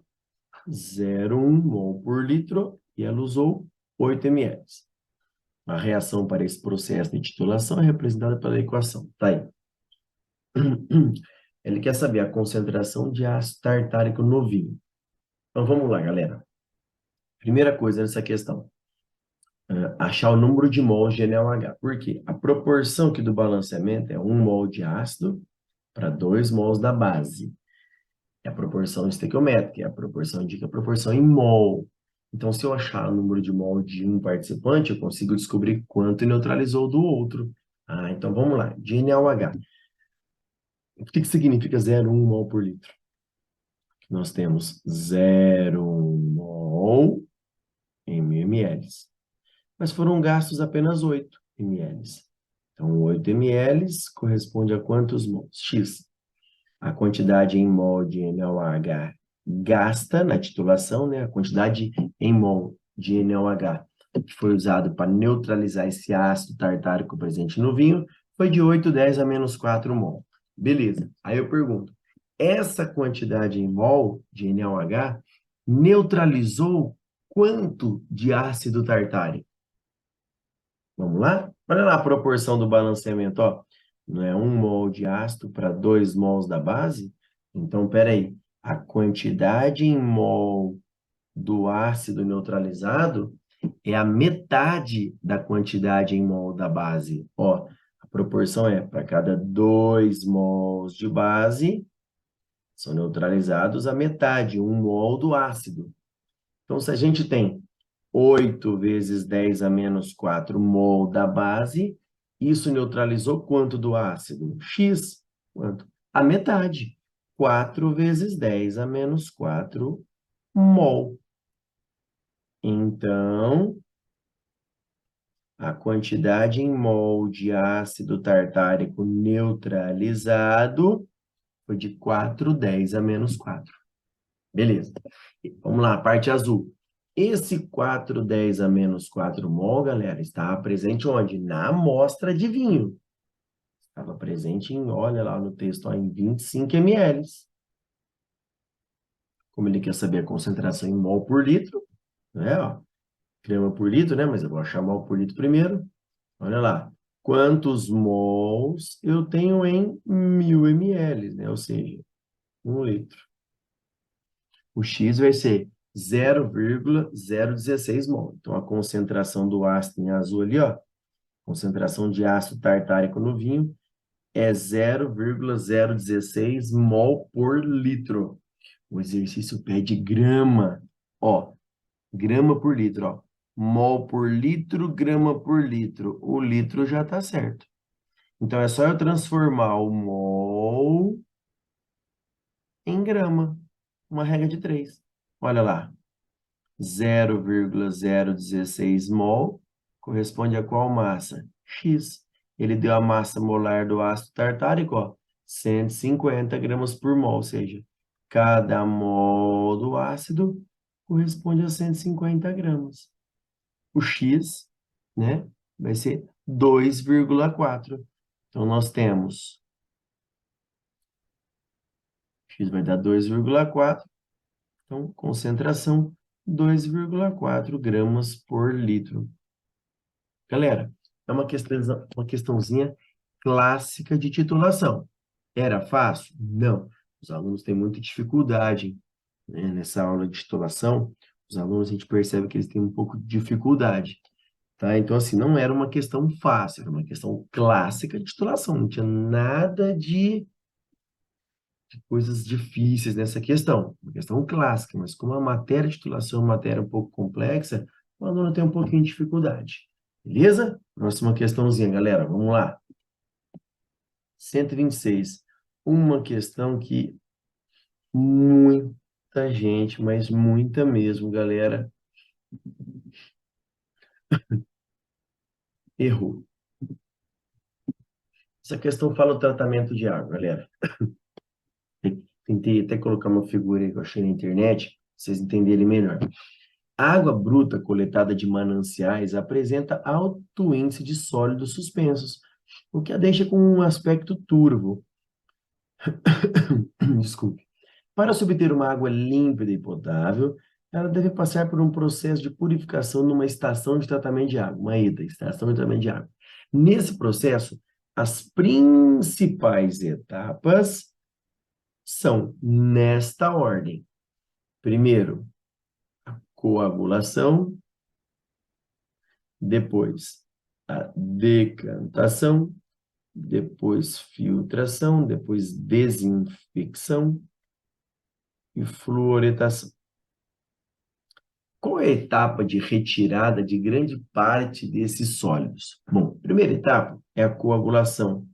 0,1 mol por litro, e ela usou 8 ml. A reação para esse processo de titulação é representada pela equação. Tá aí. Ele quer saber a concentração de ácido tartárico no vinho. Então, vamos lá, galera. Primeira coisa nessa questão, achar o número de mols de NaOH. Por quê? A proporção aqui do balanceamento é 1 mol de ácido para 2 mols da base. É a proporção estequiométrica, é a proporção indica a proporção em mol. Então, se eu achar o número de mol de um participante, eu consigo descobrir quanto neutralizou do outro. Então vamos lá. De NaOH. O que significa 0,1 mol por litro? Nós temos 0,1 mol em 1.000 ml. Mas foram gastos apenas 8 ml. Então, 8 ml corresponde a quantos mols? X. A quantidade em mol de NaOH gasta na titulação, né? A quantidade em mol de NaOH que foi usado para neutralizar esse ácido tartárico presente no vinho foi de 8,10 a menos 4 mol. Beleza. Aí eu pergunto, essa quantidade em mol de NaOH neutralizou quanto de ácido tartárico? Vamos lá? Olha lá a proporção do balanceamento, ó. Não é 1 mol de ácido para 2 mols da base? Então, peraí. A quantidade em mol do ácido neutralizado é a metade da quantidade em mol da base. Ó, a proporção é para cada 2 mols de base, são neutralizados a metade, 1 mol do ácido. Então, se a gente tem 8 vezes 10 a menos 4 mol da base, isso neutralizou quanto do ácido? X. Quanto? A metade. 4 vezes 10 a menos 4 mol. Então, a quantidade em mol de ácido tartárico neutralizado foi de 4,10 a menos 4. Beleza. Vamos lá, parte azul. Esse 4,10 a menos 4 mol, galera, está presente onde? Na amostra de vinho. Estava presente em, olha lá no texto, ó, em 25 ml. Como ele quer saber a concentração em mol por litro, né? Ó, grama por litro, né? Mas eu vou achar mol por litro primeiro. Olha lá. Quantos mols eu tenho em 1.000 ml, né? Ou seja, 1 litro. O X vai ser 0,016 mol. Então, a concentração do ácido em azul ali, ó, concentração de ácido tartárico no vinho é 0,016 mol por litro. O exercício pede grama, ó, grama por litro, ó. Mol por litro, grama por litro. O litro já está certo. Então, é só eu transformar o mol em grama. Uma regra de 3. Olha lá. 0,016 mol corresponde a qual massa? X. Ele deu a massa molar do ácido tartárico, ó, 150 gramas por mol, ou seja, cada mol do ácido corresponde a 150 gramas. O X, né, vai ser 2,4. Então, nós temos X vai dar 2,4. Então, concentração 2,4 gramas por litro. Galera, é uma questãozinha clássica de titulação. Era fácil? Não. Os alunos têm muita dificuldade, né, nessa aula de titulação. Os alunos, a gente percebe que eles têm um pouco de dificuldade. Tá? Então, assim, não era uma questão fácil, era uma questão clássica de titulação. Não tinha nada de coisas difíceis nessa questão. Uma questão clássica, mas como a matéria de titulação é uma matéria um pouco complexa, o aluno tem um pouquinho de dificuldade. Beleza? Próxima questãozinha, galera. Vamos lá. 126. Uma questão que muita gente, mas muita mesmo, galera, errou. Essa questão fala o tratamento de água, galera. Tentei até colocar uma figura aí que eu achei na internet, pra vocês entenderem melhor. A água bruta coletada de mananciais apresenta alto índice de sólidos suspensos, o que a deixa com um aspecto turvo. Desculpe. Para se obter uma água límpida e potável, ela deve passar por um processo de purificação numa estação de tratamento de água, uma ETA, estação de tratamento de água. Nesse processo, as principais etapas são nesta ordem. Primeiro, coagulação, depois a decantação, depois filtração, depois desinfecção e fluoretação. Qual é a etapa de retirada de grande parte desses sólidos? Bom, a primeira etapa é a coagulação,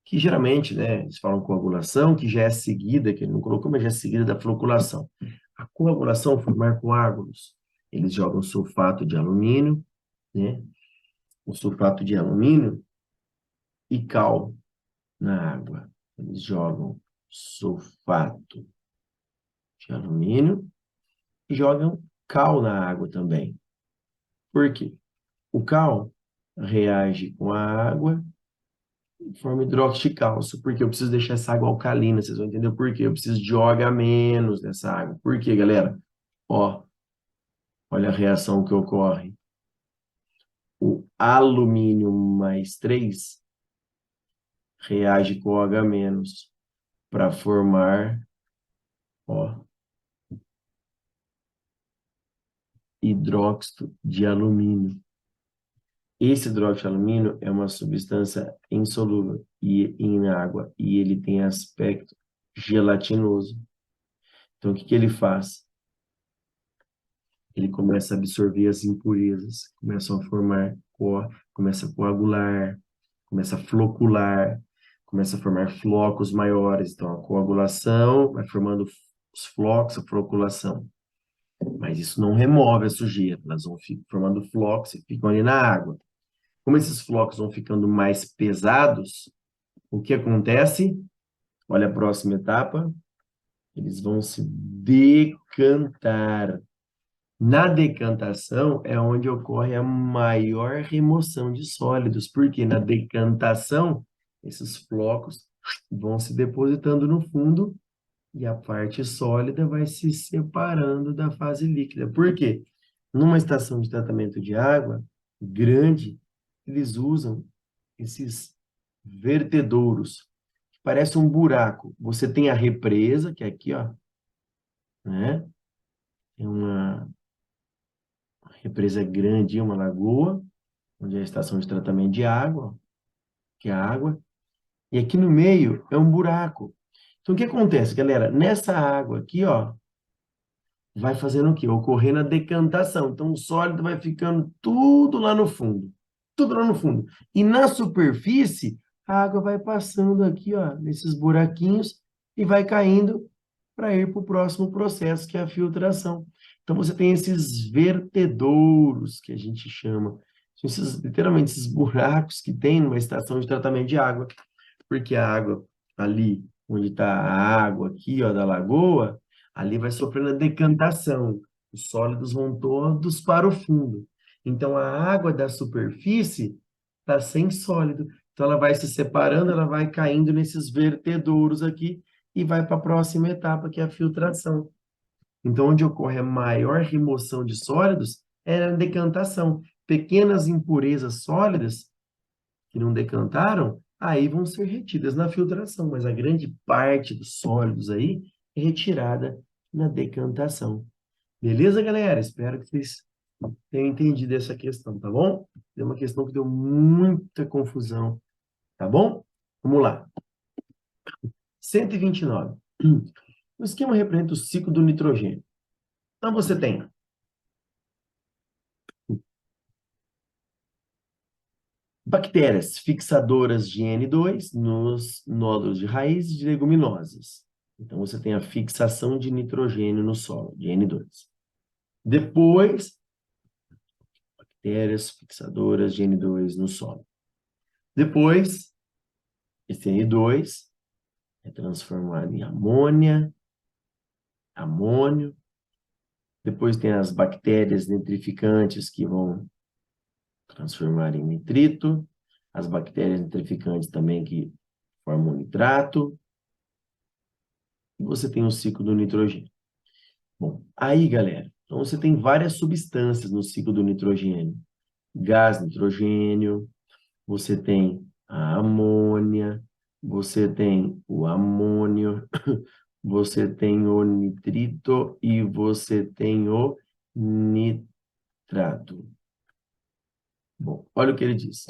que geralmente, né, eles falam coagulação, que já é seguida, que ele não colocou, mas já é seguida da floculação. A coagulação, formar coágulos. Eles jogam sulfato de alumínio, né, o sulfato de alumínio e cal na água. Eles jogam sulfato de alumínio e jogam cal na água também. Por quê? O cal reage com a água e forma hidróxido de cálcio, porque eu preciso deixar essa água alcalina, vocês vão entender por quê. Eu preciso de OH- nessa água. Por quê, galera? Ó, olha a reação que ocorre. O alumínio mais 3 reage com OH- para formar, ó, hidróxido de alumínio. Esse hidróxido de alumínio é uma substância insolúvel em água e ele tem aspecto gelatinoso. Então, o que ele faz? Ele começa a absorver as impurezas, começam a formar começa a coagular, começa a flocular, começa a formar flocos maiores. Então, a coagulação vai formando os flocos, a floculação. Mas isso não remove a sujeira, elas vão formando flocos e ficam ali na água. Como esses flocos vão ficando mais pesados, o que acontece? Olha a próxima etapa. Eles vão se decantar. Na decantação é onde ocorre a maior remoção de sólidos, porque na decantação esses flocos vão se depositando no fundo e a parte sólida vai se separando da fase líquida. Por quê? Numa estação de tratamento de água grande, eles usam esses vertedouros, que parece um buraco. Você tem a represa, que é aqui, ó, né? É uma represa grande, uma lagoa, onde é a estação de tratamento de água, ó, que é a água. E aqui no meio é um buraco. Então, o que acontece, galera? Nessa água aqui, ó, vai fazendo o quê? Ocorrendo a decantação. Então, o sólido vai ficando tudo lá no fundo. Tudo lá no fundo. E na superfície, a água vai passando aqui, ó, nesses buraquinhos e vai caindo para ir para o próximo processo, que é a filtração. Então, você tem esses vertedouros, que a gente chama. São esses, literalmente, esses buracos que tem numa estação de tratamento de água. Porque a água ali, onde está a água aqui, ó, da lagoa, ali vai sofrendo a decantação. Os sólidos vão todos para o fundo. Então, a água da superfície está sem sólido. Então, ela vai se separando, ela vai caindo nesses vertedouros aqui e vai para a próxima etapa, que é a filtração. Então, onde ocorre a maior remoção de sólidos é na decantação. Pequenas impurezas sólidas que não decantaram, aí vão ser retidas na filtração, mas a grande parte dos sólidos aí é retirada na decantação. Beleza, galera? Espero que vocês tenham entendido essa questão, tá bom? É uma questão que deu muita confusão, tá bom? Vamos lá. 129. O esquema representa o ciclo do nitrogênio. Então, você tem bactérias fixadoras de N2 nos nódulos de raízes de leguminosas. Então, você tem a fixação de nitrogênio no solo, de N2. Depois, bactérias fixadoras de N2 no solo. Depois, esse N2 é transformado em amônia, amônio. Depois tem as bactérias nitrificantes que vão transformar em nitrito. As bactérias nitrificantes também que formam nitrato. E você tem o ciclo do nitrogênio. Bom, aí, galera, então você tem várias substâncias no ciclo do nitrogênio. Gás nitrogênio, você tem a amônia, você tem o amônio, você tem o nitrito e você tem o nitrato. Bom, olha o que ele diz.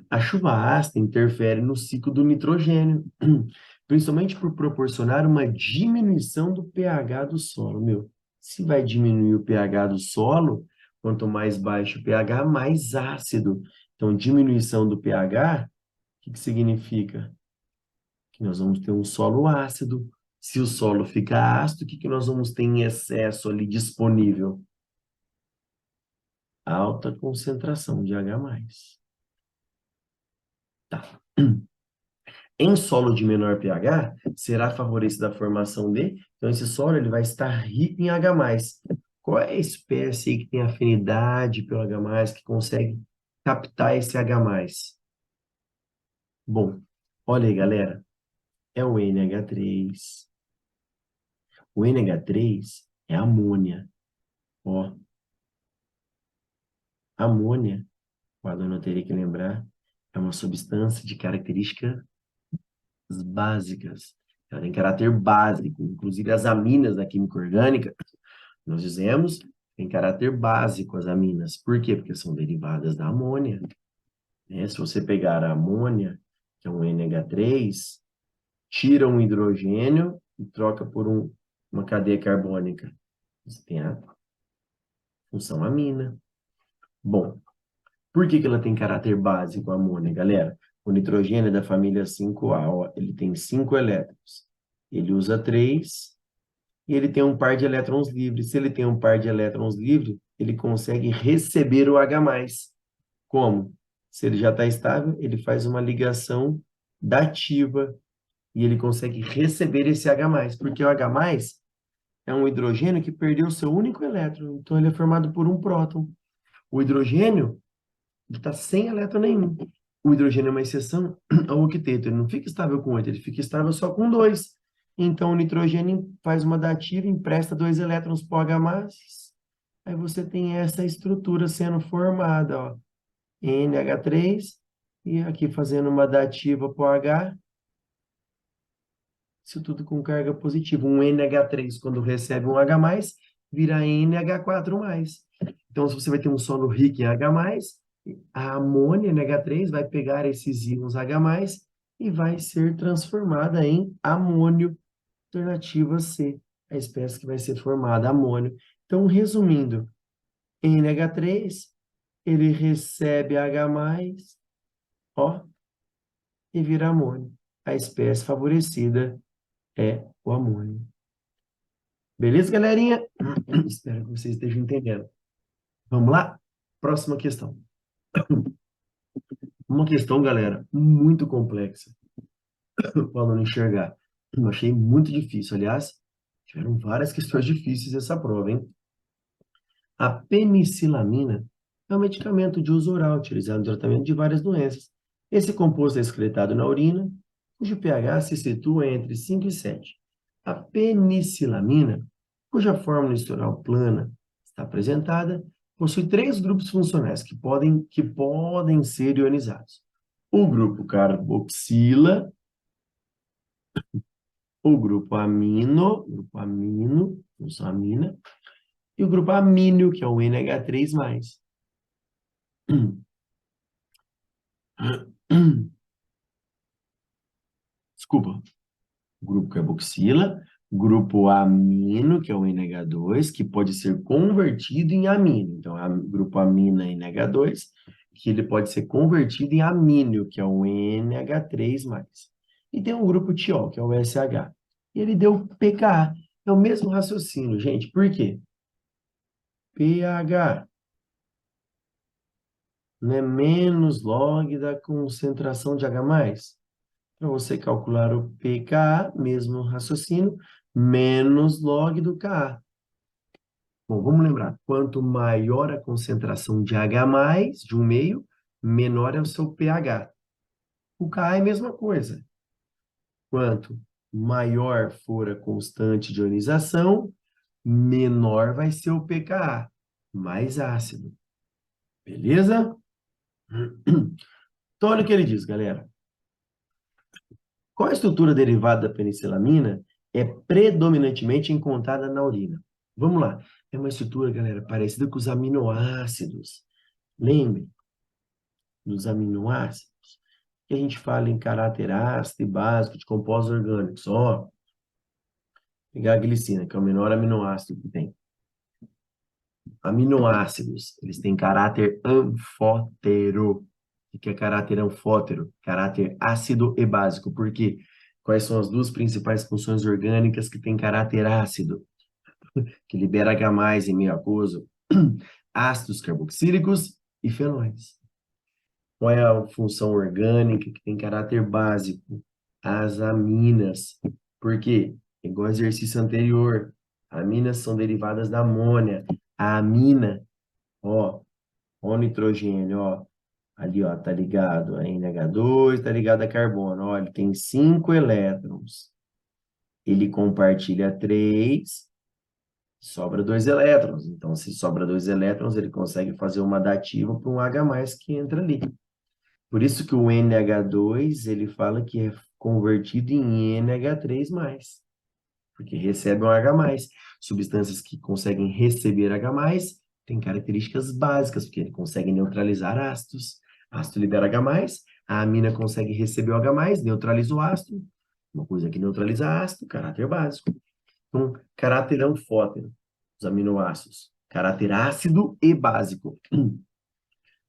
A chuva ácida interfere no ciclo do nitrogênio, principalmente por proporcionar uma diminuição do pH do solo. Meu, se vai diminuir o pH do solo, quanto mais baixo o pH, mais ácido. Então, diminuição do pH, o que significa? Que nós vamos ter um solo ácido. Se o solo fica ácido, o que nós vamos ter em excesso ali disponível? Alta concentração de H+. Tá. Em solo de menor pH, será favorecida a formação de... Então, esse solo ele vai estar rico em H+. Qual é a espécie aí que tem afinidade pelo H+, que consegue captar esse H+? Bom, olha aí, galera. É o NH3. O NH3 é amônia. Ó, amônia, o aluno teria que lembrar, é uma substância de características básicas. Ela tem caráter básico. Inclusive, as aminas da química orgânica, nós dizemos, tem caráter básico as aminas. Por quê? Porque são derivadas da amônia. Né? Se você pegar a amônia, que é um NH3, tira um hidrogênio e troca por uma cadeia carbônica. Você tem a função amina. Bom, por que ela tem caráter básico, a amônia, galera? O nitrogênio é da família 5A, ó, ele tem 5 elétrons. Ele usa 3 e ele tem um par de elétrons livres. Se ele tem um par de elétrons livres, ele consegue receber o H+. Como? Se ele já está estável, ele faz uma ligação dativa e ele consegue receber esse H+, porque o H+ é um hidrogênio que perdeu seu único elétron, então ele é formado por um próton. O hidrogênio está sem elétron nenhum. O hidrogênio é uma exceção ao octeto, ele não fica estável com 8, ele fica estável só com 2. Então, o nitrogênio faz uma dativa, empresta 2 elétrons para o H+, aí você tem essa estrutura sendo formada, ó, NH3, e aqui fazendo uma dativa para o H, isso tudo com carga positiva. Um NH3, quando recebe um H+, vira NH4+. Então, se você vai ter um solo rico em H+, a amônia NH3 vai pegar esses íons H+, e vai ser transformada em amônio, alternativa C, a espécie que vai ser formada, amônio. Então, resumindo, NH3, ele recebe H+, ó, e vira amônio. A espécie favorecida é o amônio. Beleza, galerinha? Espero que vocês estejam entendendo. Vamos lá? Próxima questão. Uma questão, galera, muito complexa para o aluno enxergar. Eu achei muito difícil. Aliás, tiveram várias questões difíceis essa prova, hein? A penicilamina é um medicamento de uso oral utilizado no tratamento de várias doenças. Esse composto é excretado na urina, cujo pH se situa entre 5 e 7. A penicilamina, cuja fórmula estrutural plana está apresentada, possui 3 grupos funcionais que podem ser ionizados. O grupo carboxila, o grupo amino, função amina, e o grupo amínio, que é o NH3+. Desculpa. Grupo carboxila, grupo amino, que é o NH2, que pode ser convertido em amino. Então, grupo amina NH2, que ele pode ser convertido em amínio, que é o NH3+. E tem um grupo tiol, que é o SH. E ele deu pKa. É o mesmo raciocínio, gente. Por quê? pH não é menos log da concentração de H+. Para você calcular o pKa, mesmo raciocínio, menos log do Ka. Bom, vamos lembrar, quanto maior a concentração de H+, de um meio, menor é o seu pH. O Ka é a mesma coisa. Quanto maior for a constante de ionização, menor vai ser o pKa, mais ácido. Beleza? Então, olha o que ele diz, galera. Qual a estrutura derivada da penicilamina é predominantemente encontrada na urina. Vamos lá. É uma estrutura, galera, parecida com os aminoácidos. Lembre dos aminoácidos que a gente fala em caráter ácido e básico de compostos orgânicos. Ó, pegar a glicina, que é o menor aminoácido que tem. Aminoácidos, eles têm caráter anfótero. O que é caráter anfótero? Caráter ácido e básico. Por quê? Quais são as duas principais funções orgânicas que têm caráter ácido? Que libera H+, em meio aquoso? Ácidos carboxílicos e fenóis. Qual é a função orgânica que tem caráter básico? As aminas. Por quê? Igual ao exercício anterior. Aminas são derivadas da amônia. A amina, ó, o nitrogênio, ó, ali, ó, tá ligado a NH2, tá ligado a carbono. Ó, ele tem 5 elétrons. Ele compartilha 3, sobra 2 elétrons. Então, se sobra 2 elétrons, ele consegue fazer uma dativa para um H+ que entra ali. Por isso que o NH2, ele fala que é convertido em NH3+, porque recebe um H+. Substâncias que conseguem receber H+, têm características básicas, porque ele consegue neutralizar ácidos. Ácido libera H+, a amina consegue receber o H+, neutraliza o ácido. Uma coisa que neutraliza ácido, caráter básico. Então, caráter anfótero, os aminoácidos. Caráter ácido e básico. Não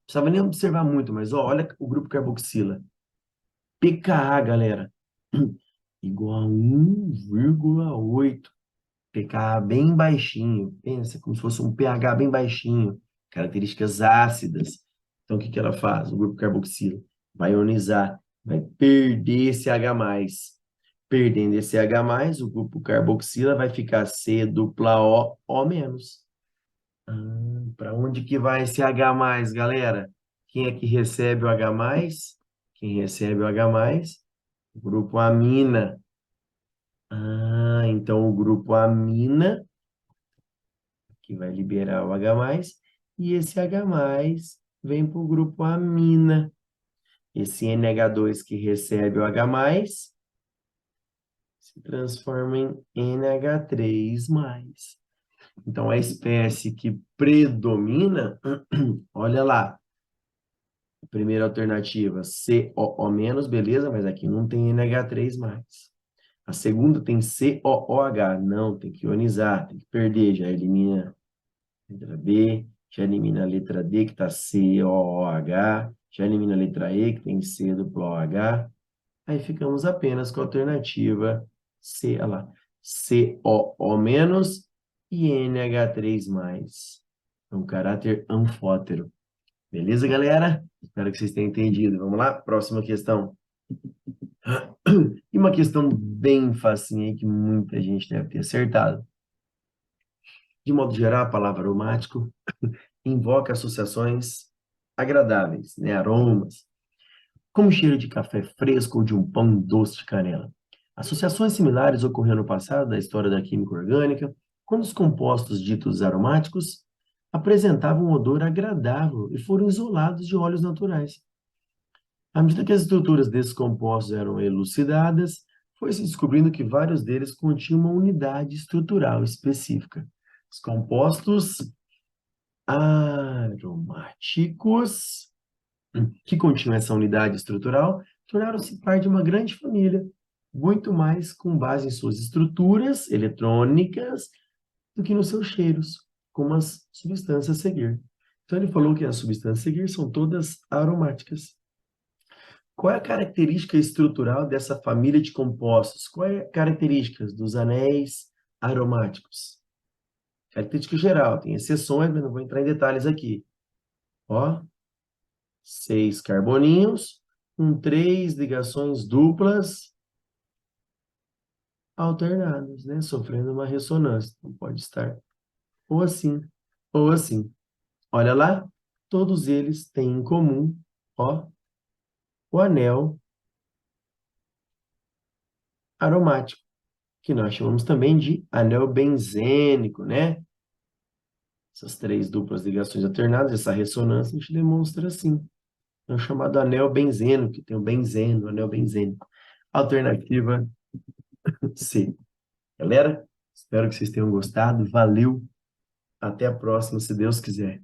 precisava nem observar muito, mas ó, olha o grupo carboxila. pKa, galera, igual a 1,8. pKa bem baixinho. Pensa como se fosse um pH bem baixinho. Características ácidas. Então, o que que ela faz? O grupo carboxila vai ionizar, vai perder esse H+. Perdendo esse H+, o grupo carboxila vai ficar C dupla O, O-. Para onde que vai esse H+, galera? Quem é que recebe o H+? Quem recebe o H+? O grupo amina. Então o grupo amina, que vai liberar o H+, e esse H+ vem para o grupo amina. Esse NH2 que recebe o H+, se transforma em NH3+. Então, a espécie que predomina, olha lá, primeira alternativa, COO-, beleza, mas aqui não tem NH3+. A segunda tem COOH, não, tem que ionizar, tem que perder, já elimina a letra B, já elimina a letra D, que está COOH, já elimina a letra E, que tem C duplo OH, aí ficamos apenas com a alternativa C, olha lá, COO- e NH3+. Então, caráter anfótero. Beleza, galera? Espero que vocês tenham entendido. Vamos lá? Próxima questão. E uma questão bem facinha aí que muita gente deve ter acertado. De modo geral, a palavra aromático invoca associações agradáveis, né? Aromas, como o cheiro de café fresco ou de um pão doce de canela. Associações similares ocorreram no passado da história da química orgânica, quando os compostos ditos aromáticos apresentavam um odor agradável e foram isolados de óleos naturais. À medida que as estruturas desses compostos eram elucidadas, foi-se descobrindo que vários deles continham uma unidade estrutural específica. Os compostos aromáticos que continham essa unidade estrutural tornaram-se parte de uma grande família, muito mais com base em suas estruturas eletrônicas do que nos seus cheiros, como as substâncias a seguir. Então, ele falou que as substâncias a seguir são todas aromáticas. Qual é a característica estrutural dessa família de compostos? Qual é a característica dos anéis aromáticos? Característica geral, tem exceções, mas não vou entrar em detalhes aqui. Ó, 6 carboninhos com 3 ligações duplas alternadas, né? Sofrendo uma ressonância. Então, pode estar ou assim, ou assim. Olha lá, todos eles têm em comum, ó, o anel aromático, que nós chamamos também de anel benzênico, né? Essas 3 duplas ligações alternadas, essa ressonância, a gente demonstra assim. É o chamado anel benzeno, que tem o benzeno, o anel benzênico. Alternativa C. Galera, espero que vocês tenham gostado. Valeu. Até a próxima, se Deus quiser.